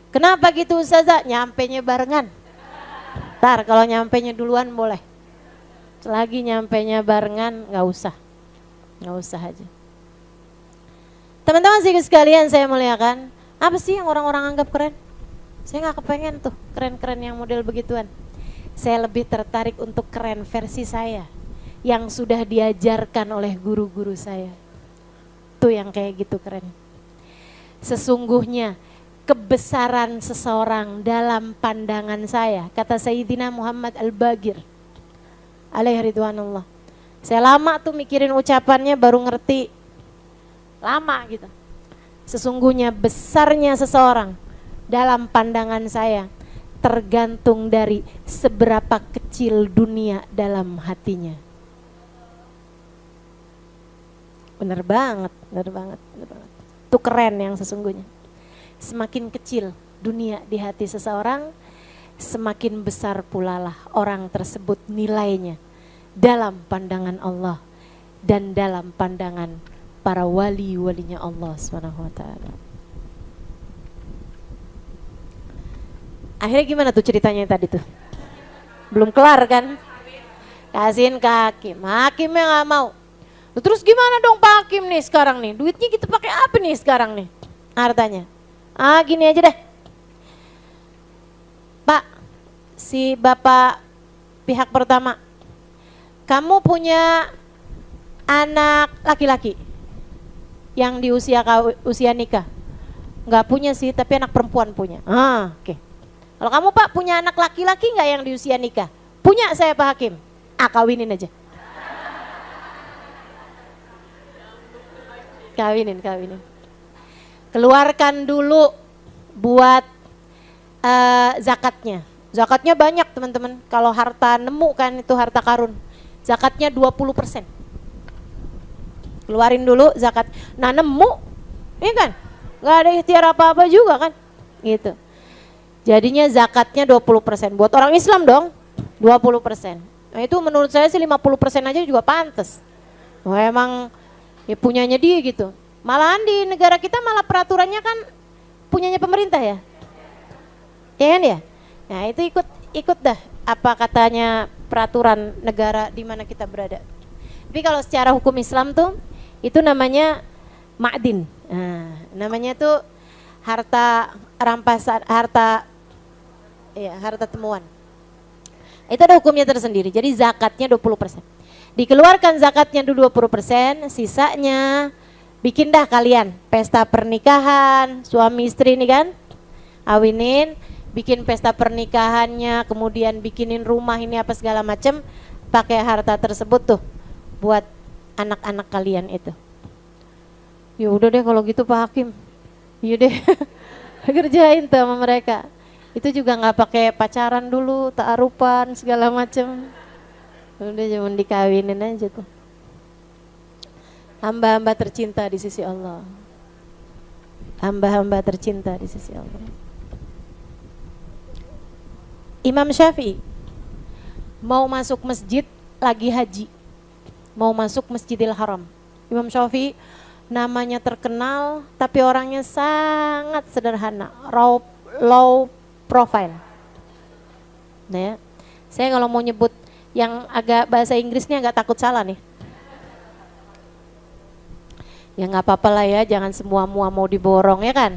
Kenapa gitu Ustazah? Nyampainya barengan. Ntar kalau nyampainya duluan boleh. Selagi nyampainya barengan nggak usah aja. Teman-teman sekalian saya muliakan, apa sih yang orang-orang anggap keren? Saya nggak kepengen tuh keren-keren yang model begituan. Saya lebih tertarik untuk keren versi saya yang sudah diajarkan oleh guru-guru saya. Tuh yang kayak gitu keren. Sesungguhnya kebesaran seseorang dalam pandangan saya, kata Sayyidina Muhammad Al-Bagir alaihi ridwanullah. Saya lama tuh mikirin ucapannya baru ngerti. Lama gitu. Sesungguhnya besarnya seseorang dalam pandangan saya tergantung dari seberapa kecil dunia dalam hatinya. Bener banget, bener banget. Itu keren yang sesungguhnya. Semakin kecil dunia di hati seseorang, semakin besar pula lah orang tersebut nilainya dalam pandangan Allah dan dalam pandangan para wali-walinya Allah SWT. Akhirnya gimana tuh ceritanya tadi tuh? Belum kelar kan? Kasihin ke hakim, hakimnya gak mau. Terus gimana dong Pak Hakim nih sekarang nih? Duitnya kita pakai apa nih sekarang nih? Hartanya. Gini aja deh. Pak, si bapak pihak pertama, kamu punya anak laki-laki yang di usia nikah? Nggak punya sih, tapi anak perempuan punya. Oke. Kalau kamu Pak punya anak laki-laki nggak yang di usia nikah? Punya saya Pak Hakim. Kawinin aja. Kawinin. Keluarkan dulu buat zakatnya. Zakatnya banyak teman-teman. Kalau harta nemu kan itu harta karun. Zakatnya 20%. Keluarin dulu zakat. Nah nemu, ini kan nggak ada ikhtiar apa-apa juga kan. Gitu. Jadinya zakatnya 20%. Buat orang Islam dong 20%. Nah itu menurut saya sih 50% aja juga pantas. Wah emang ya punyanya dia gitu. Malahan di negara kita malah peraturannya kan punyanya pemerintah ya. Ya kan ya? Nah itu ikut dah apa katanya peraturan negara di mana kita berada. Tapi kalau secara hukum Islam tuh itu namanya ma'din. Nah, namanya tuh harta rampasan, harta temuan. Itu ada hukumnya tersendiri. Jadi zakatnya 20%. Dikeluarkan zakatnya dulu 20%, sisanya bikin dah kalian pesta pernikahan, suami istri nih kan, awinin, bikin pesta pernikahannya, kemudian bikinin rumah ini apa segala macem, pakai harta tersebut tuh buat anak-anak kalian itu. Ya udah deh kalau gitu Pak Hakim, iya deh kerjain tuh sama mereka. Itu juga nggak pakai pacaran dulu, ta'arupan segala macem. Udah cuma dikawinin aja tuh. Hamba-hamba tercinta di sisi Allah. Hamba-hamba tercinta di sisi Allah. Imam Syafi'i mau masuk masjid lagi haji. Mau masuk Masjidil Haram. Imam Syafi'i namanya terkenal tapi orangnya sangat sederhana, low profile. Nah ya, saya kalau mau nyebut yang agak bahasa Inggrisnya agak takut salah nih. Ya nggak apa-apa lah ya, jangan semua mau diborong ya kan.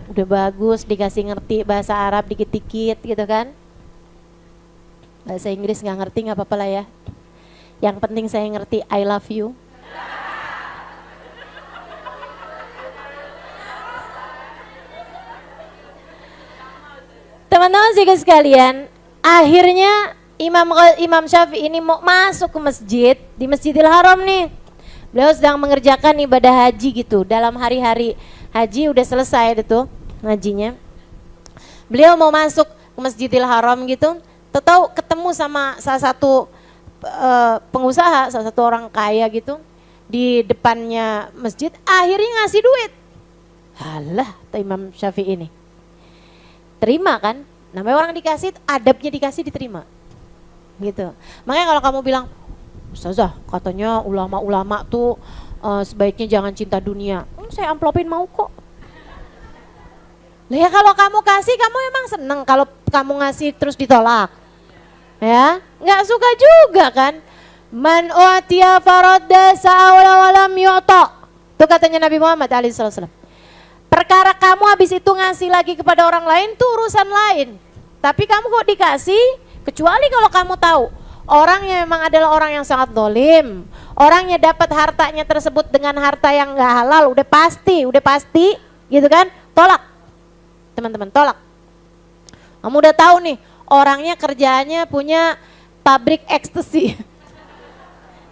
Udah bagus dikasih ngerti bahasa Arab dikit-dikit gitu kan. Bahasa Inggris nggak ngerti nggak apa-apa lah ya. Yang penting saya ngerti I love you. Teman-teman sekalian, akhirnya Imam Syafi'i ini mau masuk ke masjid, di Masjidil Haram nih. Beliau sedang mengerjakan ibadah haji gitu. Dalam hari-hari haji udah selesai itu hajinya. Beliau mau masuk ke Masjidil Haram gitu. Tahu ketemu sama salah satu pengusaha, salah satu orang kaya gitu di depannya masjid. Akhirnya ngasih duit. Halah, Imam Syafi'i ini terima kan? Namanya orang dikasih, adabnya dikasih diterima. Gitu. Makanya kalau kamu bilang, Ustazah, katanya ulama-ulama tuh sebaiknya jangan cinta dunia. Saya amplopin mau kok. Lah ya kalau kamu kasih, kamu emang seneng kalau kamu ngasih terus ditolak. Ya, nggak suka juga kan? Man u'tiya faradda sa'awla walam yu'ta. Itu katanya Nabi Muhammad SAW. Perkara kamu habis itu ngasih lagi kepada orang lain tuh urusan lain. Tapi kamu kok dikasih, kecuali kalau kamu tahu orangnya memang adalah orang yang sangat dolim, orangnya dapat hartanya tersebut dengan harta yang nggak halal, udah pasti, gitu kan? Tolak, teman-teman, tolak. Kamu udah tahu nih, orangnya kerjaannya punya pabrik ekstasi,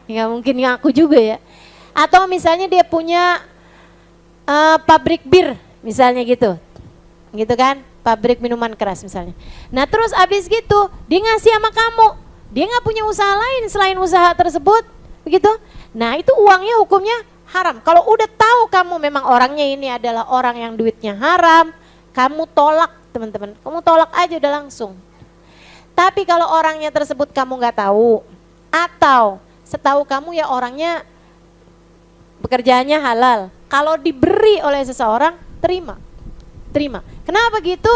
nggak mungkin ngaku juga ya. Atau misalnya dia punya pabrik bir, misalnya gitu kan? Pabrik minuman keras misalnya. Nah terus abis gitu, dia ngasih sama kamu. Dia nggak punya usaha lain selain usaha tersebut, begitu. Nah itu uangnya hukumnya haram. Kalau udah tahu kamu memang orangnya ini adalah orang yang duitnya haram, kamu tolak teman-teman. Kamu tolak aja udah langsung. Tapi kalau orangnya tersebut kamu nggak tahu, atau setahu kamu ya orangnya pekerjaannya halal, kalau diberi oleh seseorang terima. Kenapa gitu?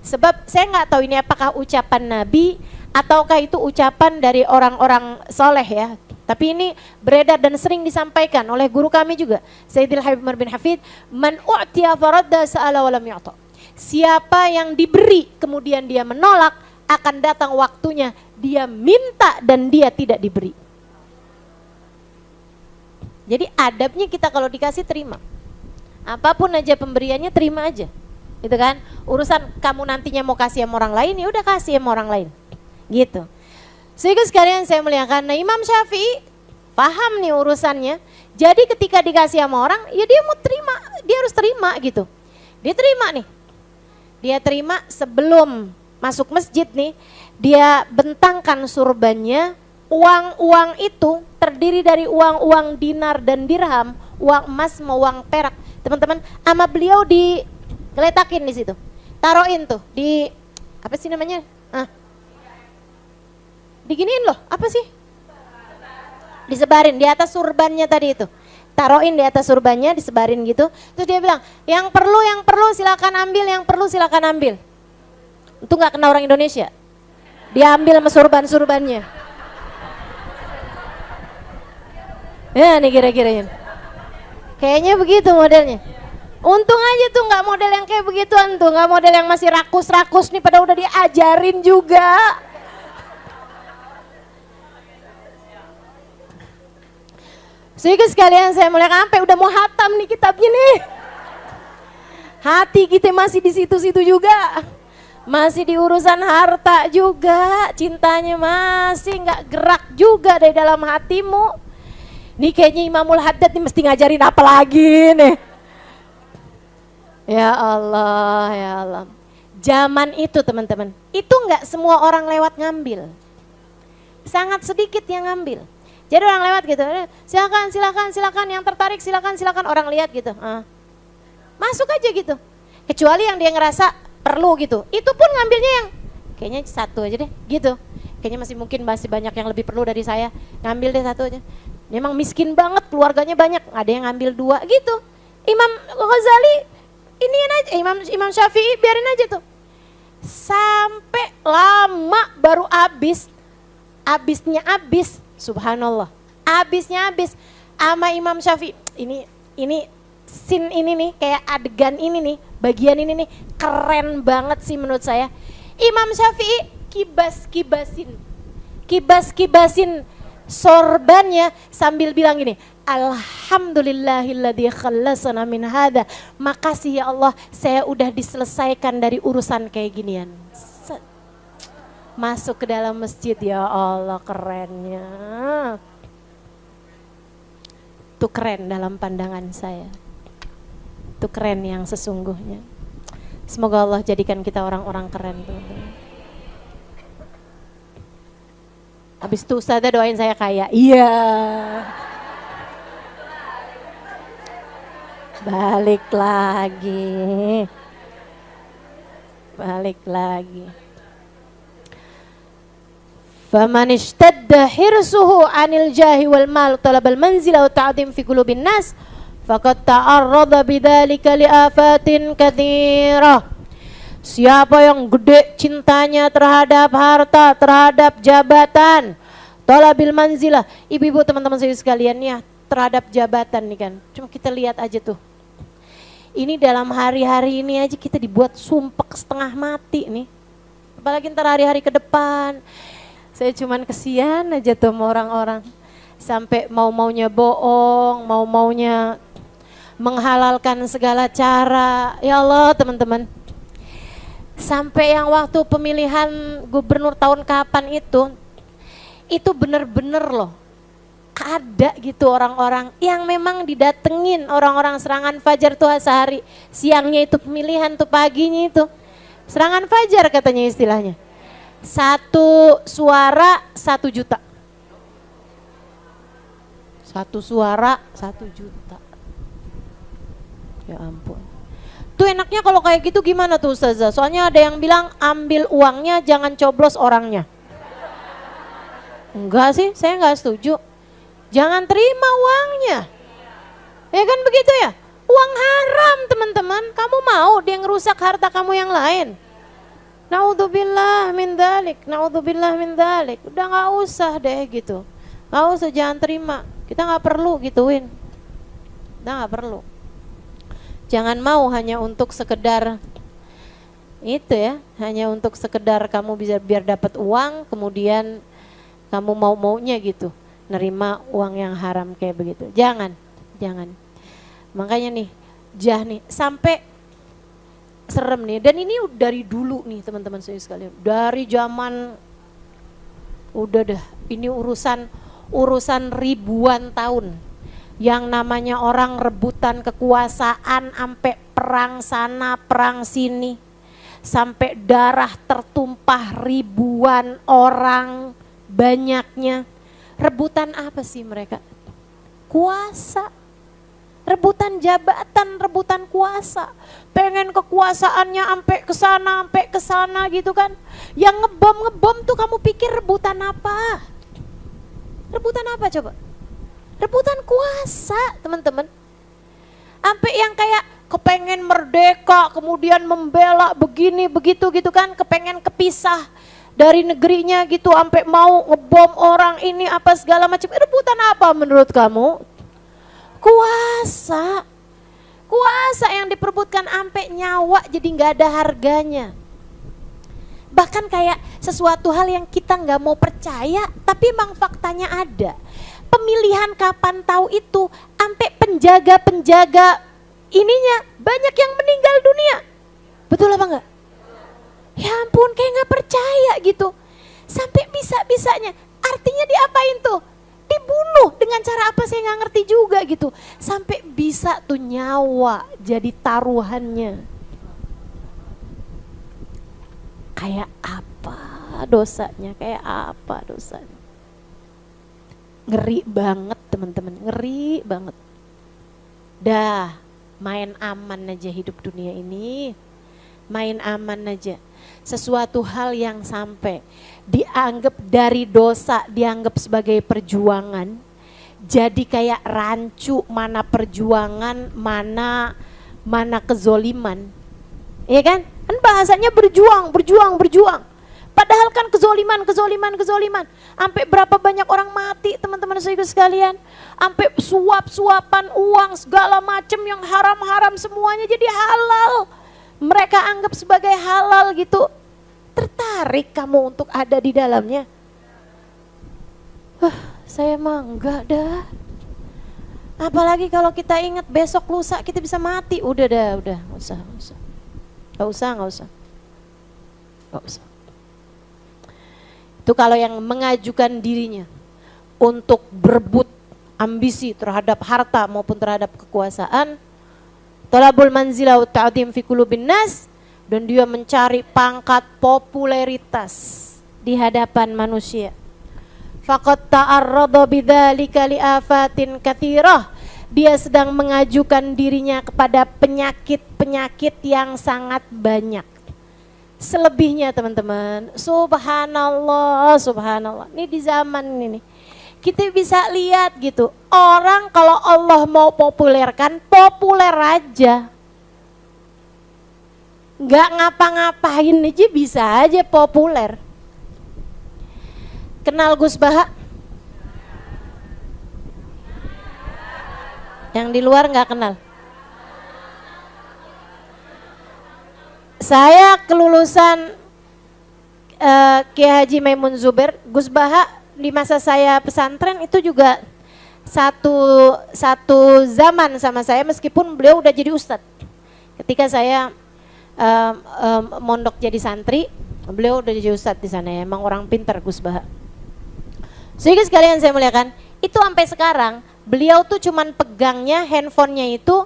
Sebab saya nggak tahu ini apakah ucapan Nabi ataukah itu ucapan dari orang-orang soleh ya. Tapi ini beredar dan sering disampaikan oleh guru kami juga, Sayyidil Habib Umar bin Hafid, man u'tiya faradda sa'ala wa lam yu'ta. Siapa yang diberi kemudian dia menolak, akan datang waktunya dia minta dan dia tidak diberi. Jadi adabnya kita kalau dikasih terima. Apapun aja pemberiannya terima aja. Gitu kan? Urusan kamu nantinya mau kasih sama orang lain, ya udah kasih sama orang lain. Gitu. Sehingga sekalian saya muliakan, nah Imam Syafi'i paham nih urusannya. Jadi ketika dikasih sama orang, ya dia mau terima, dia harus terima gitu. Dia terima nih. Dia terima sebelum masuk masjid nih, dia bentangkan surbannya. Uang-uang itu terdiri dari uang-uang dinar dan dirham, uang emas mau uang perak. Teman-teman, sama beliau diletakin di situ. Taruhin tuh di apa sih namanya? Diginiin loh, apa sih? Disebarin di atas surbannya tadi itu. Taruhin di atas surbannya, disebarin gitu. Terus dia bilang, yang perlu silakan ambil, yang perlu silakan ambil. Itu nggak kena orang Indonesia. Dia ambil sama surban-surbannya. Ya nih kira-kiranya. Kayaknya begitu modelnya. Untung aja tuh nggak model yang kayak begituan tuh, nggak model yang masih rakus-rakus nih, pada udah diajarin juga. Sehingga sekalian saya mulai sampai udah mau hatam nih kitabnya nih. Hati kita masih di situ-situ juga. Masih di urusan harta juga, cintanya masih nggak gerak juga dari dalam hatimu. Nih kayaknya Imamul Haddad nih mesti ngajarin apa lagi nih. Ya Allah, ya Allah. Zaman itu teman-teman, itu nggak semua orang lewat ngambil. Sangat sedikit yang ngambil. Jadi orang lewat gitu, silakan, silakan, silakan, yang tertarik silakan, silakan, orang lihat gitu. Masuk aja gitu. Kecuali yang dia ngerasa perlu gitu. Itu pun ngambilnya yang kayaknya satu aja deh gitu. Kayaknya masih banyak yang lebih perlu dari saya. Ngambil deh satu aja. Memang miskin banget, keluarganya banyak, ada yang ngambil dua gitu. Imam Ghazali iniin aja, Imam Syafi'i biarin aja tuh. Sampai lama baru habisnya habis, subhanallah. Habisnya habis sama Imam Syafi'i. Ini scene ini nih, kayak adegan ini nih, bagian ini nih keren banget sih menurut saya. Imam Syafi'i kibas-kibasin sorbannya sambil bilang gini, alhamdulillahilladzi khallasana min hadza. Makasih ya Allah, saya udah diselesaikan dari urusan kayak ginian. Masuk ke dalam masjid, ya Allah kerennya. Itu keren dalam pandangan saya. Itu keren yang sesungguhnya. Semoga Allah jadikan kita orang-orang keren, teman-teman. Habis itu Ustazah doain saya kaya. Iya. Balik lagi. Faman ishtadda hirsuhu 'anil jahi wal mal talabal manzila wa ta'dhim fi qulubin nas faqad ta'arrada bidzalika li afatin katsirah. Siapa yang gede cintanya terhadap harta, terhadap jabatan, talabil manzilah. Ibu-ibu, teman-teman saya sekalian ya, terhadap jabatan nih kan. Cuma kita lihat aja tuh. Ini dalam hari-hari ini aja kita dibuat sumpek setengah mati nih. Apalagi ntar hari-hari ke depan. Saya cuman kesian aja tuh sama orang-orang. Sampai mau-maunya bohong, mau-maunya menghalalkan segala cara. Ya Allah teman-teman. Sampai yang waktu pemilihan gubernur tahun kapan itu bener-bener loh. Ada gitu orang-orang yang memang didatengin orang-orang serangan fajar tuh sehari. Siangnya itu pemilihan tuh, paginya itu serangan fajar katanya istilahnya. 1 suara 1 juta. 1 suara 1 juta. Ya ampun. Tuh enaknya kalau kayak gitu gimana tuh Ustazah? Soalnya ada yang bilang ambil uangnya jangan coblos orangnya. Enggak sih, saya enggak setuju. Jangan terima uangnya. Ya kan begitu ya? Uang haram teman-teman. Kamu mau dia ngerusak harta kamu yang lain? Naudzubillah min dzalik, naudzubillah min dzalik. Udah enggak usah deh gitu. Enggak usah, jangan terima. Kita enggak perlu gituin. Udah enggak perlu. Jangan mau hanya untuk sekedar itu ya, hanya untuk sekedar kamu bisa biar dapat uang, kemudian kamu mau-maunya gitu, nerima uang yang haram kayak begitu. Jangan. Makanya nih, sampai serem nih. Dan ini dari dulu nih teman-teman saya sekalian. Dari zaman udah dah, ini urusan ribuan tahun. Yang namanya orang rebutan kekuasaan sampai perang sana, perang sini. Sampai darah tertumpah ribuan orang banyaknya. Rebutan apa sih mereka? Kuasa. Rebutan jabatan, rebutan kuasa. Pengen kekuasaannya sampai ke sana gitu kan. Yang ngebom tuh kamu pikir rebutan apa? Rebutan apa coba? Rebutan kuasa teman-teman. Sampai yang kayak kepengen merdeka, kemudian membela begini begitu gitu kan, kepengen kepisah dari negerinya gitu, sampai mau ngebom orang ini apa segala macam. Rebutan apa menurut kamu? Kuasa. Kuasa yang diperebutkan sampai nyawa jadi nggak ada harganya. Bahkan kayak sesuatu hal yang kita nggak mau percaya, tapi emang faktanya ada. Pemilihan kapan tahu itu, sampai penjaga-penjaga ininya banyak yang meninggal dunia. Betul apa enggak? Ya ampun, kayak nggak percaya gitu. Sampai bisa-bisanya, artinya diapain tuh? Dibunuh dengan cara apa saya nggak ngerti juga gitu. Sampai bisa tuh nyawa jadi taruhannya. Kayak apa dosanya, kayak apa dosanya. Ngeri banget teman-teman, ngeri banget. Dah, main aman aja hidup dunia ini. Main aman aja. Sesuatu hal yang sampai dianggap dari dosa, dianggap sebagai perjuangan. Jadi kayak rancu, mana perjuangan, mana kezoliman. Iya kan? Kan bahasanya berjuang. Padahal kan kezoliman. Sampai berapa banyak orang mati teman-teman saudara sekalian. Sampai suap-suapan uang segala macam yang haram-haram semuanya jadi halal. Mereka anggap sebagai halal gitu. Tertarik kamu untuk ada di dalamnya? Saya mah enggak dah. Apalagi kalau kita ingat besok lusa kita bisa mati. Udah, nggak usah. Itu kalau yang mengajukan dirinya untuk berebut ambisi terhadap harta maupun terhadap kekuasaan, talabul manzilah wa ta'dhim fi qulubin nas, dan dia mencari pangkat popularitas di hadapan manusia. Faqad ta'arrada bidzalika liafatin katsirah. Dia sedang mengajukan dirinya kepada penyakit-penyakit yang sangat banyak. Selebihnya teman-teman, subhanallah. Ini di zaman ini kita bisa lihat gitu. Orang kalau Allah mau populerkan, populer aja. Nggak ngapa-ngapain aja bisa aja populer. Kenal Gus Baha? Yang di luar nggak kenal? Saya kelulusan Kiai Haji Maimun Zubair. Gus Baha di masa saya pesantren itu juga satu zaman sama saya, meskipun beliau udah jadi ustadz. Ketika saya mondok jadi santri, beliau udah jadi ustadz di sana ya. Emang orang pintar Gus Baha. Sehingga sekalian saya muliakan, itu sampai sekarang beliau tuh cuman pegangnya handphonenya itu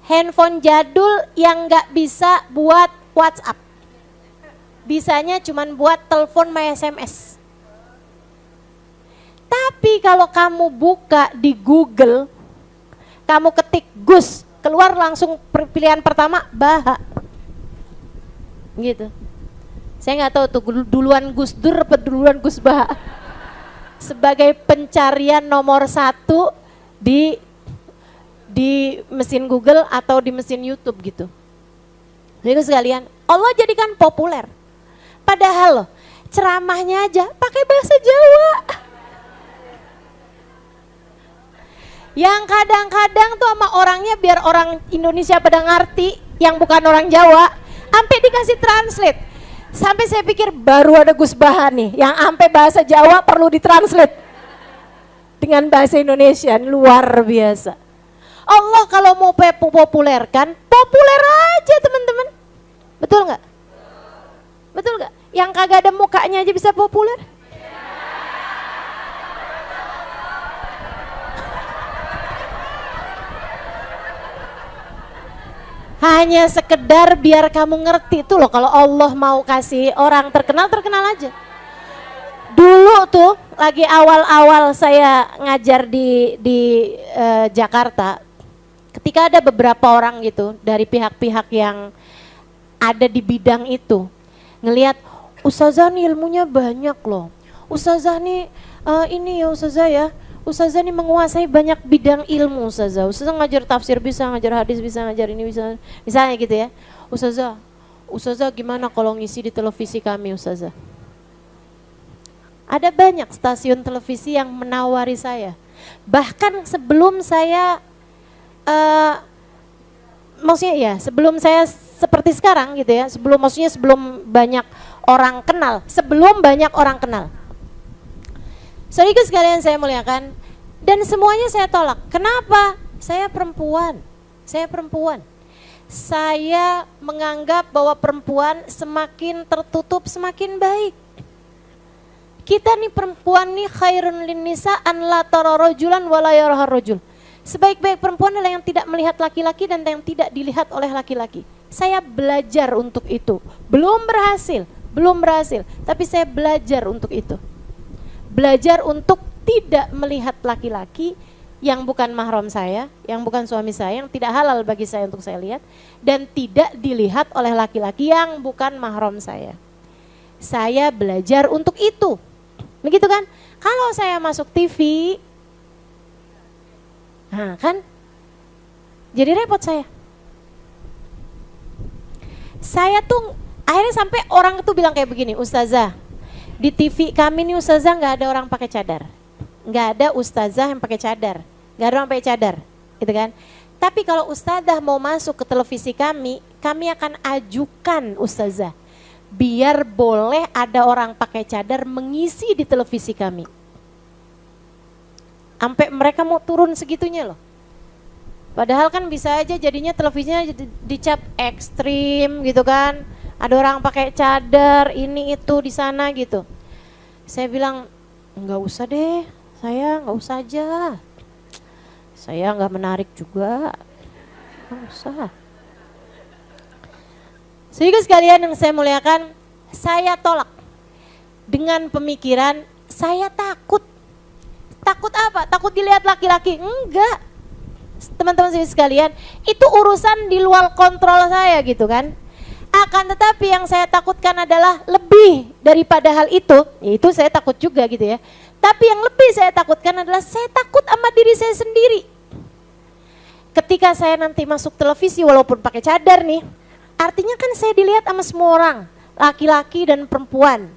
handphone jadul yang nggak bisa buat WhatsApp, bisanya cuman buat telepon my SMS. Tapi kalau kamu buka di Google, kamu ketik Gus, keluar langsung pilihan pertama Baha, gitu. Saya nggak tahu tuh duluan Gus Dur atau duluan Gus Baha sebagai pencarian nomor 1 di mesin Google atau di mesin YouTube gitu. Jadi sekalian, Allah jadikan populer. Padahal loh, ceramahnya aja pakai bahasa Jawa. Yang kadang-kadang tuh sama orangnya biar orang Indonesia pada ngerti, yang bukan orang Jawa, sampai dikasih translate. Sampai saya pikir baru ada Gus Baha nih, yang sampai bahasa Jawa perlu ditranslate dengan bahasa Indonesia, luar biasa. Allah kalau mau populerkan, populer aja teman-teman. Betul nggak? Betul nggak? Yang kagak ada mukanya aja bisa populer. Hanya sekedar biar kamu ngerti tuh loh, kalau Allah mau kasih orang terkenal, terkenal aja. Dulu tuh lagi awal-awal saya ngajar di Jakarta, ketika ada beberapa orang gitu dari pihak-pihak yang ada di bidang itu ngelihat Ustazah nih ilmunya banyak loh, Ustazah nih ini ya Ustazah ya, Ustazah nih menguasai banyak bidang ilmu Ustazah. Ustazah ngajar tafsir bisa, ngajar hadis bisa, ngajar ini bisa, misalnya gitu ya. Ustazah gimana kalau ngisi di televisi kami Ustazah? Ada banyak stasiun televisi yang menawari saya. Bahkan sebelum saya maksudnya ya, sebelum saya seperti sekarang gitu ya, sebelum banyak orang kenal, Saudara sekalian saya muliakan, dan semuanya saya tolak. Kenapa? Saya perempuan. Saya menganggap bahwa perempuan semakin tertutup semakin baik. Kita nih perempuan nih khairun linnisa an la tara rajulan wa la yaraha rajul. Sebaik-baik perempuan adalah yang tidak melihat laki-laki dan yang tidak dilihat oleh laki-laki. Saya belajar untuk itu. Belum berhasil, belum berhasil. Tapi saya belajar untuk itu. Belajar untuk tidak melihat laki-laki yang bukan mahram saya, yang bukan suami saya, yang tidak halal bagi saya untuk saya lihat, dan tidak dilihat oleh laki-laki yang bukan mahram saya. Saya belajar untuk itu. Begitu kan? Kalau saya masuk TV, nah kan, jadi repot saya. Saya tuh akhirnya sampai orang itu bilang kayak begini, Ustazah, di TV kami nih Ustazah nggak ada orang pakai cadar, nggak ada Ustazah yang pakai cadar, nggak ada orang pakai cadar, gitu kan? Tapi kalau Ustazah mau masuk ke televisi kami akan ajukan Ustazah, biar boleh ada orang pakai cadar mengisi di televisi kami. Sampai mereka mau turun segitunya loh. Padahal kan bisa aja jadinya televisinya dicap ekstrim gitu kan. Ada orang pakai cadar, ini itu di sana gitu. Saya bilang, nggak usah deh, saya nggak usah aja. Saya nggak menarik juga, nggak usah. Sehingga sekalian yang saya muliakan, saya tolak dengan pemikiran saya takut. Takut apa? Takut dilihat laki-laki? Enggak. Teman-teman sekalian, itu urusan di luar kontrol saya gitu kan. Akan tetapi yang saya takutkan adalah lebih daripada hal itu, yaitu saya takut juga gitu ya. Tapi yang lebih saya takutkan adalah saya takut sama diri saya sendiri. Ketika saya nanti masuk televisi walaupun pakai cadar nih, artinya kan saya dilihat sama semua orang, laki-laki dan perempuan.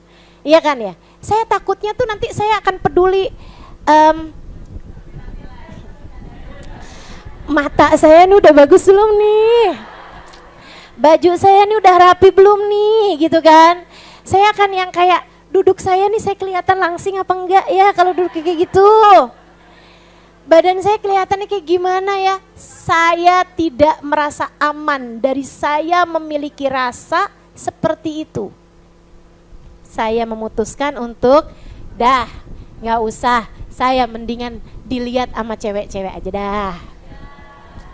Iya kan ya? Saya takutnya tuh nanti saya akan peduli mata saya ini udah bagus belum nih? Baju saya ini udah rapi belum nih gitu kan? Saya akan yang kayak duduk saya nih saya kelihatan langsing apa enggak ya kalau duduk kayak gitu? Badan saya kelihatannya kayak gimana ya? Saya tidak merasa aman dari saya memiliki rasa seperti itu. Saya memutuskan untuk dah nggak usah, saya mendingan dilihat sama cewek-cewek aja dah.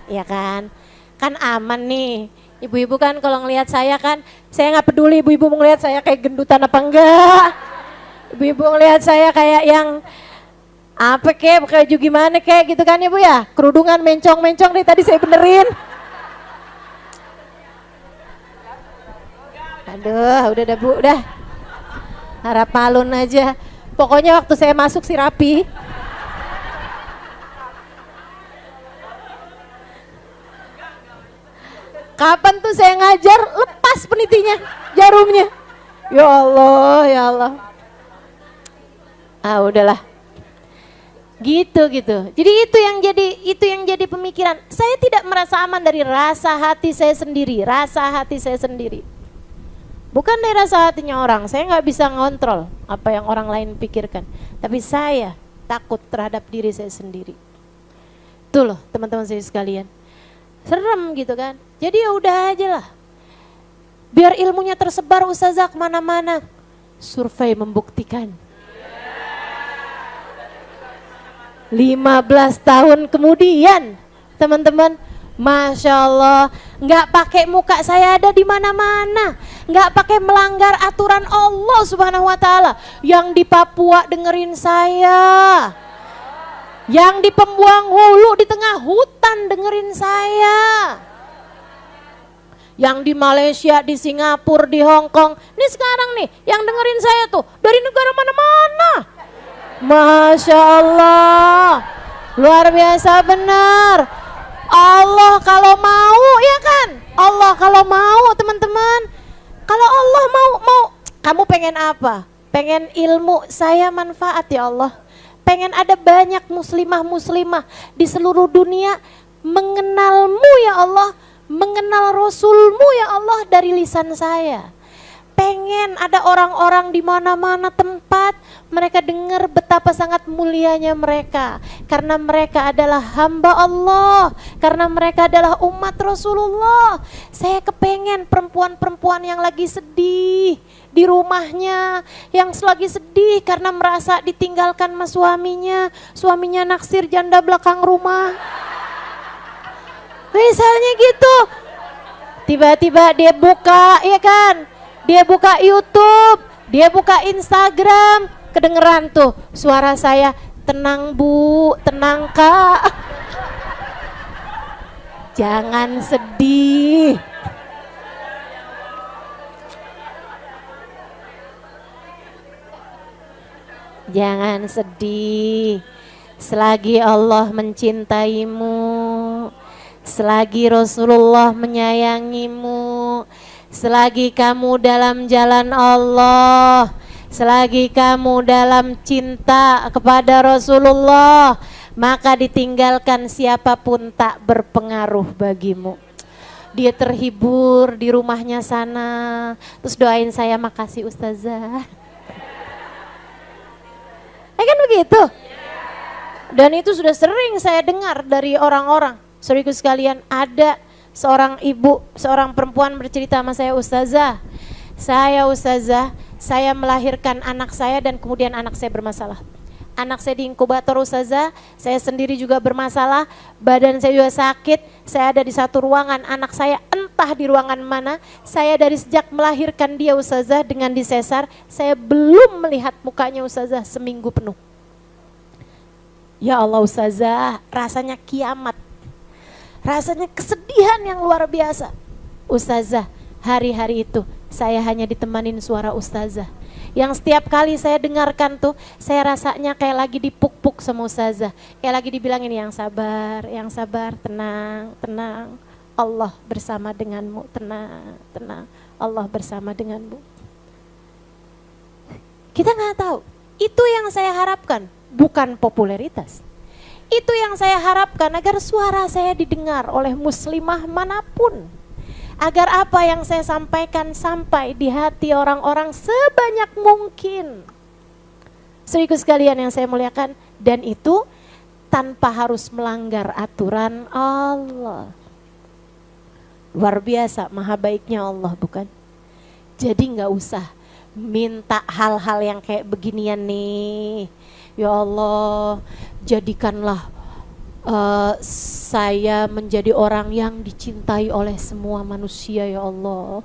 Ya kan aman nih. Ibu-ibu kan kalau ngelihat saya kan, saya nggak peduli ibu-ibu mau ngelihat saya kayak gendutan apa enggak. Ibu-ibu ngelihat saya kayak yang apa kayak baju gimana kayak gitu kan ya Bu ya. Kerudungan mencong-mencong nih tadi saya benerin. Aduh udah dah Bu, udah. Harap malun aja. Pokoknya waktu saya masuk sih rapi. Kapan tuh saya ngajar lepas penitinya, jarumnya. Ya Allah, ya Allah. Ah udahlah. Gitu. Jadi itu yang jadi pemikiran. Saya tidak merasa aman dari rasa hati saya sendiri, Bukan dari rasa hatinya orang. Saya nggak bisa ngontrol apa yang orang lain pikirkan. Tapi saya takut terhadap diri saya sendiri. Tuh loh teman-teman saya sekalian. Serem gitu kan. Jadi ya udah aja lah. Biar ilmunya tersebar Ustazah kemana-mana. Survei membuktikan. 15 tahun kemudian teman-teman, Masya Allah, nggak pakai muka saya ada di mana-mana, nggak pakai melanggar aturan Allah Subhanahu Wa Taala. Yang di Papua dengerin saya, yang di Pembuang Hulu di tengah hutan dengerin saya, yang di Malaysia, di Singapura, di Hong Kong, ini sekarang nih yang dengerin saya tuh dari negara mana-mana. Masya Allah, luar biasa benar. Allah kalau mau ya kan, Allah kalau mau teman-teman, kalau Allah mau, kamu pengen apa? Pengen ilmu saya manfaat ya Allah. Pengen ada banyak muslimah-muslimah di seluruh dunia mengenalmu ya Allah, mengenal Rasulmu ya Allah dari lisan saya. Pengen ada orang-orang di mana-mana tempat mereka dengar betapa sangat mulianya mereka, karena mereka adalah hamba Allah, karena mereka adalah umat Rasulullah. Saya kepengen perempuan-perempuan yang lagi sedih di rumahnya, yang lagi sedih karena merasa ditinggalkan sama suaminya naksir janda belakang rumah. Misalnya gitu. Tiba-tiba dia buka, ya kan? dia buka YouTube, dia buka Instagram, kedengeran tuh suara saya, tenang Bu, tenang Kak. Jangan sedih. Jangan sedih. Selagi Allah mencintaimu, selagi Rasulullah menyayangimu, selagi kamu dalam jalan Allah, selagi kamu dalam cinta kepada Rasulullah, maka ditinggalkan siapapun tak berpengaruh bagimu. Dia terhibur di rumahnya sana, terus doain saya, makasih Ustazah. Kan begitu. Dan itu sudah sering saya dengar dari orang-orang. Saudaraku sekalian, ada seorang ibu, seorang perempuan bercerita sama saya, Ustazah, saya melahirkan anak saya dan kemudian anak saya bermasalah. Anak saya di inkubator Ustazah, saya sendiri juga bermasalah, badan saya juga sakit, saya ada di satu ruangan, anak saya entah di ruangan mana, saya dari sejak melahirkan dia Ustazah dengan disesar, saya belum melihat mukanya Ustazah seminggu penuh. Ya Allah Ustazah, rasanya kiamat, rasanya kesedihan yang luar biasa. Ustazah, hari-hari itu saya hanya ditemanin suara Ustazah. Yang setiap kali saya dengarkan tuh, saya rasanya kayak lagi dipuk-puk sama Ustazah. Kayak lagi dibilangin, yang sabar, tenang, tenang. Allah bersama denganmu, tenang, tenang. Allah bersama denganmu. Kita nggak tahu, itu yang saya harapkan, bukan popularitas. Itu yang saya harapkan agar suara saya didengar oleh muslimah manapun. Agar apa yang saya sampaikan sampai di hati orang-orang sebanyak mungkin. Saudaraku sekalian yang saya muliakan, dan itu tanpa harus melanggar aturan Allah. Luar biasa, maha baiknya Allah, bukan? Jadi nggak usah minta hal-hal yang kayak beginian nih. Ya Allah, jadikanlah saya menjadi orang yang dicintai oleh semua manusia ya Allah.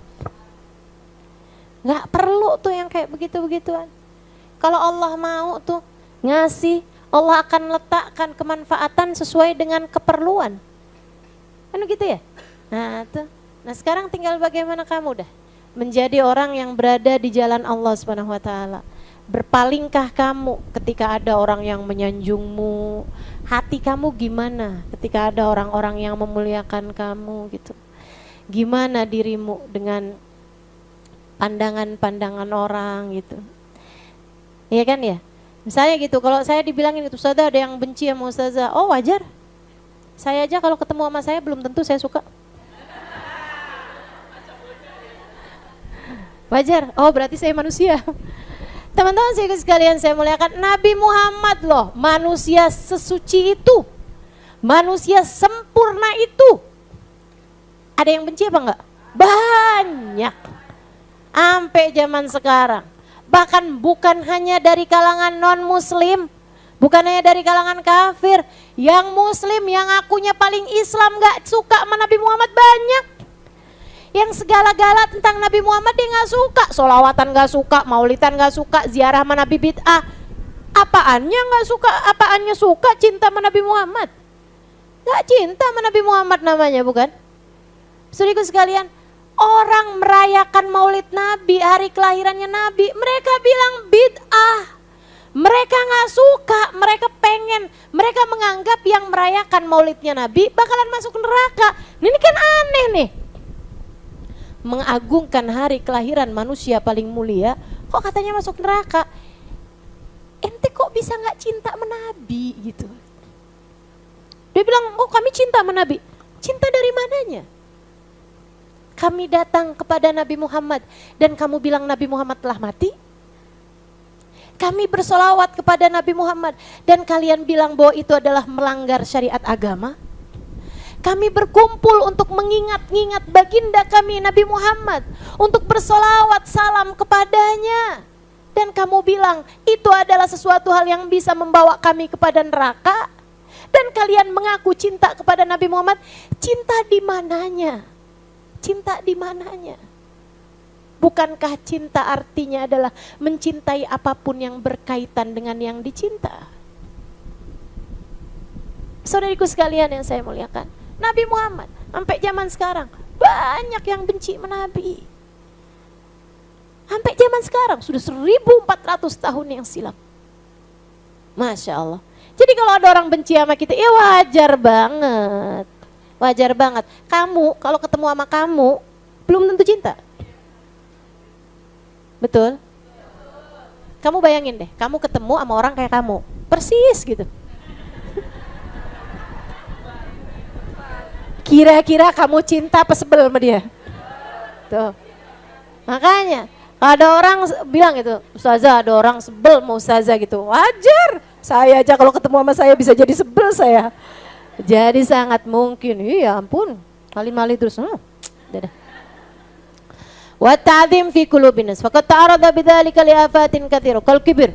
Gak perlu tuh yang kayak begitu-begituan. Kalau Allah mau tuh ngasih, Allah akan letakkan kemanfaatan sesuai dengan keperluan. Kan gitu ya? Nah tuh, nah sekarang tinggal bagaimana kamu dah menjadi orang yang berada di jalan Allah Subhanahu wa taala. Berpalingkah kamu ketika ada orang yang menyanjungmu? Hati kamu gimana ketika ada orang-orang yang memuliakan kamu gitu? Gimana dirimu dengan pandangan-pandangan orang gitu? Iya kan ya? Misalnya gitu, kalau saya dibilangin itu, Ustazah ada yang benci sama Ustazah, oh wajar. Saya aja kalau ketemu sama saya belum tentu saya suka. Wajar, oh berarti saya manusia. Teman-teman sekalian saya muliakan, Nabi Muhammad loh, manusia sesuci itu, manusia sempurna itu. Ada yang benci apa enggak? Banyak. Sampai zaman sekarang. Bahkan bukan hanya dari kalangan non-muslim, bukan hanya dari kalangan kafir. Yang muslim, yang akunya paling Islam gak suka sama Nabi Muhammad banyak. Yang segala-gala tentang Nabi Muhammad dia gak suka, sholawatan gak suka, maulidan gak suka, ziarah sama Nabi bid'ah. Apaannya gak suka, apaannya suka cinta sama Nabi Muhammad? Gak cinta sama Nabi Muhammad namanya, bukan? Saudaraku sekalian, orang merayakan maulid Nabi, hari kelahirannya Nabi, mereka bilang bid'ah. Mereka gak suka, mereka pengen, mereka menganggap yang merayakan maulidnya Nabi bakalan masuk neraka. Ini kan aneh nih. Mengagungkan hari kelahiran manusia paling mulia, kok katanya masuk neraka? Ente kok bisa gak cinta sama Nabi gitu? Dia bilang, oh kami cinta sama Nabi. Cinta dari mananya? Kami datang kepada Nabi Muhammad dan kamu bilang Nabi Muhammad telah mati? Kami bersolawat kepada Nabi Muhammad dan kalian bilang bahwa itu adalah melanggar syariat agama? Kami berkumpul untuk mengingat-ingat baginda kami Nabi Muhammad, untuk bersolawat salam kepadanya. Dan kamu bilang itu adalah sesuatu hal yang bisa membawa kami kepada neraka. Dan kalian mengaku cinta kepada Nabi Muhammad, cinta di mananya? Cinta di mananya? Bukankah cinta artinya adalah mencintai apapun yang berkaitan dengan yang dicinta? Saudariku sekalian yang saya muliakan, Nabi Muhammad sampai zaman sekarang banyak yang benci Nabi. Sampai zaman sekarang sudah 1400 tahun yang silam. Masya Allah. Jadi kalau ada orang benci sama kita, ya wajar banget. Wajar banget. Kamu kalau ketemu sama kamu belum tentu cinta. Betul? Kamu bayangin deh, kamu ketemu sama orang kayak kamu, persis gitu. Kira-kira kamu cinta apa sebel sama dia? Tuh. Makanya ada orang bilang gitu, Ustazah ada orang sebel mau Ustazah gitu. Wajar. Saya aja kalau ketemu sama saya bisa jadi sebel saya. Jadi sangat mungkin, iya ampun, kali-kali terus. Dadah. Wa ta'zim fi qulubinas faqad ta'arada bidzalika li afatin katsira kal kibir.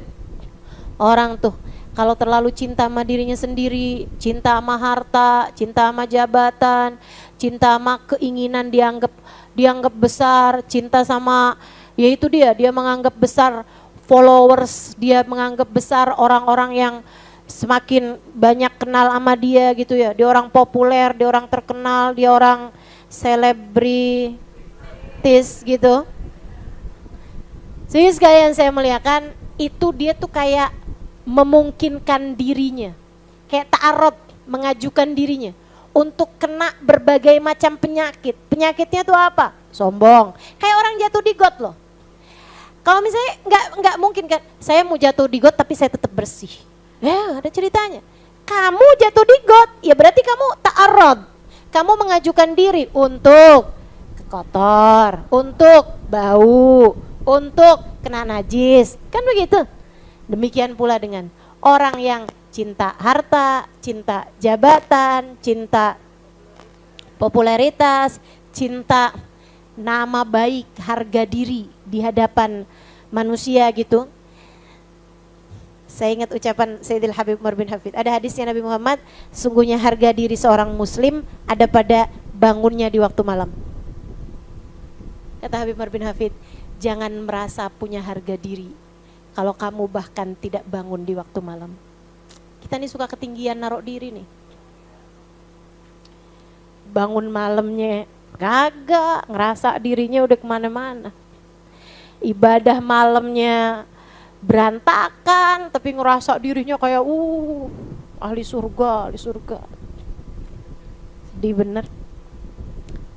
Orang tuh kalau terlalu cinta sama dirinya sendiri, cinta sama harta, cinta sama jabatan, cinta sama keinginan dianggap besar, cinta sama yaitu dia menganggap besar followers, dia menganggap besar orang-orang yang semakin banyak kenal sama dia gitu ya. Dia orang populer, dia orang terkenal, dia orang selebritis gitu. Jadi sekalian saya muliakan, itu dia tuh kayak memungkinkan dirinya, kayak ta'arud, mengajukan dirinya untuk kena berbagai macam penyakit. Penyakitnya tuh apa? Sombong. Kayak orang jatuh di got loh. Kalau misalnya nggak mungkin kan, saya mau jatuh di got tapi saya tetap bersih. Ya ada ceritanya. Kamu jatuh di got, ya berarti kamu ta'arud. Kamu mengajukan diri untuk kotor, untuk bau, untuk kena najis, kan begitu. Demikian pula dengan orang yang cinta harta, cinta jabatan, cinta popularitas, cinta nama baik, harga diri di hadapan manusia gitu. Saya ingat ucapan Sayyidil Habib Umar bin Hafid. Ada hadisnya Nabi Muhammad, sungguhnya harga diri seorang muslim ada pada bangunnya di waktu malam. Kata Habib Umar bin Hafid, jangan merasa punya harga diri kalau kamu bahkan tidak bangun di waktu malam. Kita nih suka ketinggian naruh diri nih. Bangun malamnya kagak, ngerasa dirinya udah kemana-mana. Ibadah malamnya berantakan, tapi ngerasa dirinya kayak ahli surga, ahli surga. Sedih bener.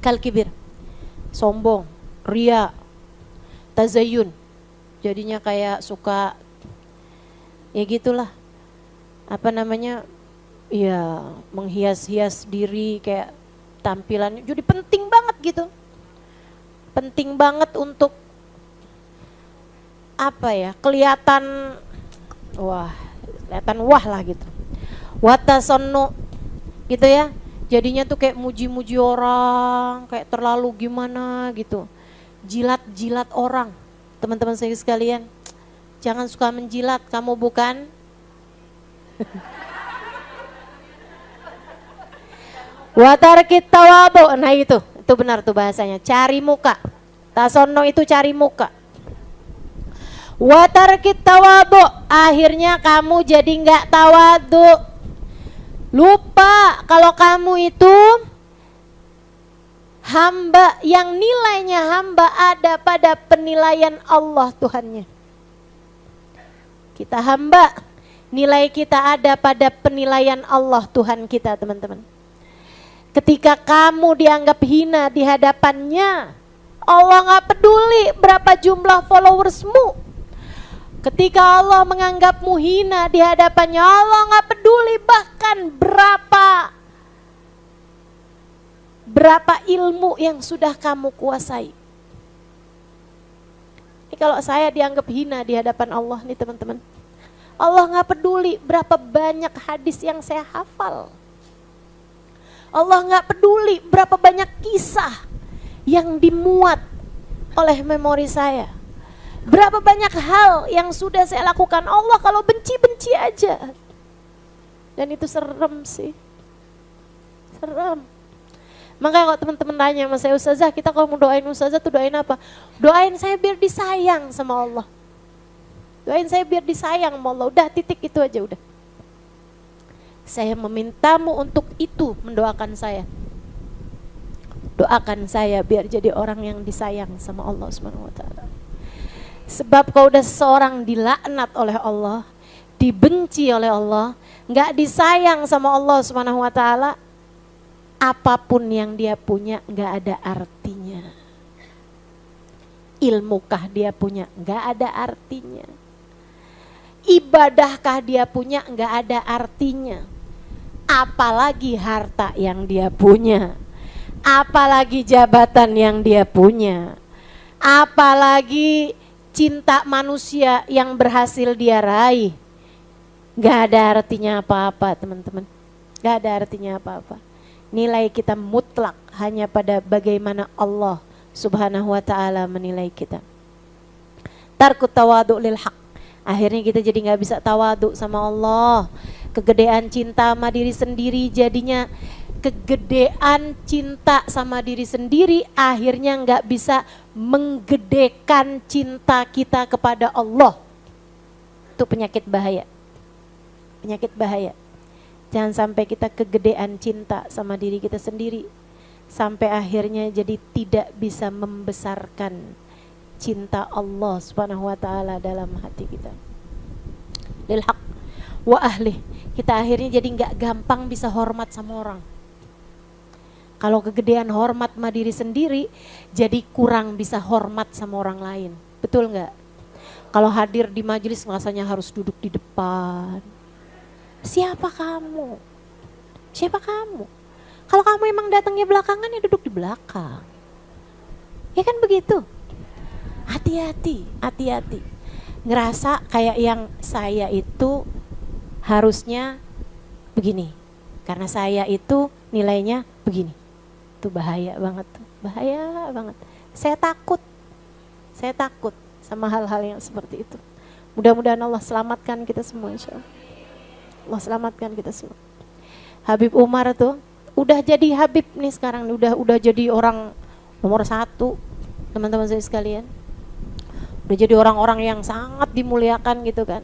Kal kibir, sombong, ria, tazayun. Jadinya kayak suka ya gitulah, apa namanya, ya menghias-hias diri kayak tampilannya. Jadi penting banget gitu, penting banget untuk apa ya, kelihatan wah lah gitu. Watasonno gitu ya, jadinya tuh kayak muji-muji orang, kayak terlalu gimana gitu, jilat-jilat orang. Teman-teman saya sekalian, jangan suka menjilat, kamu bukan watarkit tawabu. Nah itu benar tuh bahasanya, cari muka. Tasono itu cari muka. Watarkit tawabu, akhirnya kamu jadi nggak tawadu. Lupa kalau kamu itu hamba yang nilainya hamba ada pada penilaian Allah Tuhannya. Kita hamba, nilai kita ada pada penilaian Allah Tuhan kita, teman-teman. Ketika kamu dianggap hina di hadapannya, Allah gak peduli berapa jumlah followersmu. Ketika Allah menganggapmu hina di hadapannya, Allah gak peduli bahkan berapa ilmu yang sudah kamu kuasai. Ini kalau saya dianggap hina di hadapan Allah nih teman-teman, Allah gak peduli berapa banyak hadis yang saya hafal. Allah gak peduli berapa banyak kisah yang dimuat oleh memori saya. Berapa banyak hal yang sudah saya lakukan. Allah kalau benci-benci aja. Dan itu serem sih. Serem. Maka kalau teman-teman tanya sama saya, Ustazah, kita kalau mau doain Ustazah tuh doain apa? Doain saya biar disayang sama Allah. Doain saya biar disayang sama Allah. Udah, titik itu aja udah. Saya memintamu untuk itu, mendoakan saya. Doakan saya biar jadi orang yang disayang sama Allah Subhanahu wa taala. Sebab kalau udah seorang dilaknat oleh Allah, dibenci oleh Allah, enggak disayang sama Allah Subhanahu wa taala, apapun yang dia punya nggak ada artinya. Ilmukah dia punya nggak ada artinya. Ibadahkah dia punya nggak ada artinya. Apalagi harta yang dia punya. Apalagi jabatan yang dia punya. Apalagi cinta manusia yang berhasil dia raih. Nggak ada artinya apa-apa, teman-teman. Nggak ada artinya apa-apa. Nilai kita mutlak hanya pada bagaimana Allah Subhanahu wa taala menilai kita. Tarkut tawadu lil haq. Akhirnya kita jadi nggak bisa tawadu sama Allah. Kegedean cinta sama diri sendiri jadinya kegedean cinta sama diri sendiri, akhirnya nggak bisa menggedekan cinta kita kepada Allah. Itu penyakit bahaya. Penyakit bahaya. Jangan sampai kita kegedean cinta sama diri kita sendiri, sampai akhirnya jadi tidak bisa membesarkan cinta Allah Subhanahu wa taala dalam hati kita. Lil haq wa ahli. Kita akhirnya jadi nggak gampang bisa hormat sama orang. Kalau kegedean hormat sama diri sendiri, jadi kurang bisa hormat sama orang lain. Betul nggak? Kalau hadir di majelis rasanya harus duduk di depan. Siapa kamu? Siapa kamu? Kalau kamu emang datangnya belakangan, ya duduk di belakang. Ya kan begitu? Hati-hati, hati-hati. Ngerasa kayak yang saya itu harusnya begini. Karena saya itu nilainya begini. Itu bahaya banget. Bahaya banget. Saya takut sama hal-hal yang seperti itu. Mudah-mudahan Allah selamatkan kita semua, insya Allah. Allah selamatkan kita semua. Habib Umar tuh udah jadi Habib nih sekarang, udah jadi orang nomor 1, teman-teman saya sekalian. Udah jadi orang-orang yang sangat dimuliakan gitu kan.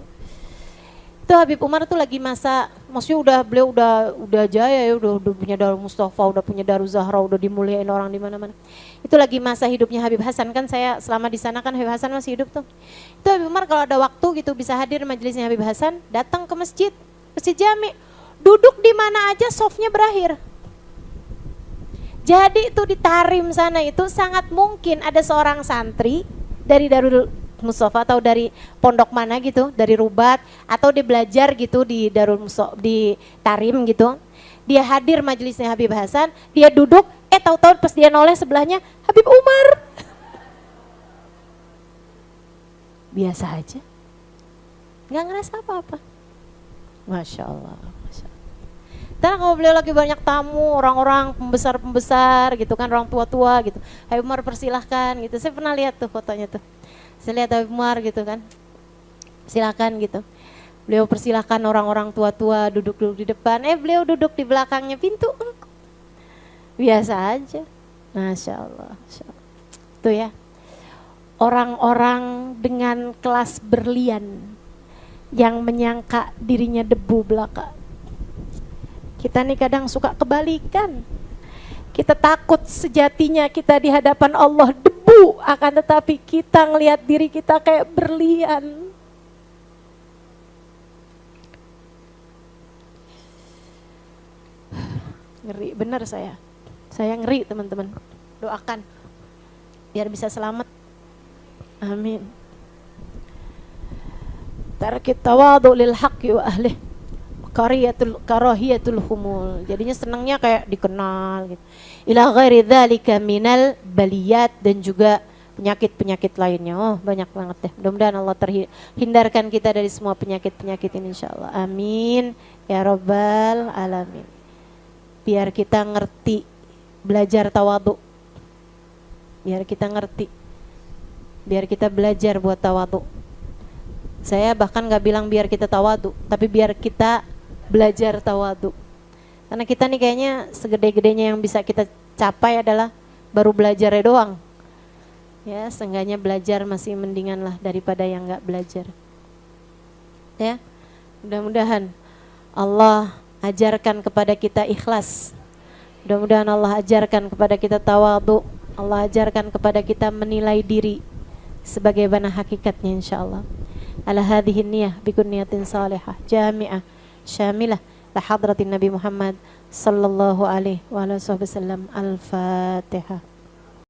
Itu Habib Umar tuh lagi masa, maksudnya beliau udah jaya ya, udah punya Darul Mustafa, udah punya Darul Zahra, udah dimuliain orang di mana-mana. Itu lagi masa hidupnya Habib Hasan, kan saya selama di sana kan Habib Hasan masih hidup tuh. Itu Habib Umar kalau ada waktu gitu bisa hadir majelisnya Habib Hasan, datang ke masjid Jami, duduk di mana aja softnya berakhir. Jadi itu di Tarim sana itu sangat mungkin ada seorang santri dari Darul Mustafa atau dari pondok mana gitu, dari Rubat atau dia belajar gitu di Darul Mustafa di Tarim gitu. Dia hadir majelisnya Habib Hasan, dia duduk, tahu-tahu pas dia noleh sebelahnya Habib Umar. Biasa aja. Nggak ngerasa apa-apa. Masya Allah, Masya Allah. Dan kalau beliau lagi banyak tamu, orang-orang pembesar-pembesar gitu kan, orang tua-tua gitu. Habib Umar persilahkan gitu, saya pernah lihat tuh fotonya tuh. Saya lihat Habib Umar gitu kan, silakan gitu. Beliau persilahkan orang-orang tua-tua duduk-duduk di depan, beliau duduk di belakangnya pintu. Biasa aja, Masya Allah, Masya Allah. Tuh ya, orang-orang dengan kelas berlian yang menyangka dirinya debu belaka. Kita nih kadang suka kebalikan. Kita takut sejatinya kita di hadapan Allah debu, akan tetapi kita ngelihat diri kita kayak berlian. Ngeri bener saya ngeri teman-teman. Doakan biar bisa selamat. Amin. Tarkit tawadu lil haqqi wa ahli karahiyatul humul. Jadinya senangnya kayak dikenal gitu. Ila ghairi dzalika minal baliyat, dan juga penyakit-penyakit lainnya. Oh, banyak banget deh. Mudah-mudahan Allah terhindarkan kita dari semua penyakit-penyakit ini insyaallah. Amin ya rabbal alamin. Biar kita ngerti belajar tawadu. Biar kita ngerti. Biar kita belajar buat tawadu. Saya bahkan gak bilang biar kita tawadu, tapi biar kita belajar tawadu. Karena kita nih kayaknya segede-gedenya yang bisa kita capai adalah baru belajarnya doang. Ya, seenggaknya belajar masih mendingan lah daripada yang nggak belajar. Ya, mudah-mudahan Allah ajarkan kepada kita ikhlas. Mudah-mudahan Allah ajarkan kepada kita tawadhu. Allah ajarkan kepada kita menilai diri sebagaimana hakikatnya insyaallah. Ala hadhihi niyyah bikun niyatin salihah jami'ah syamilah la hadratin Nabi Muhammad sallallahu alaihi wa alihi wasallam. Al-Fatihah.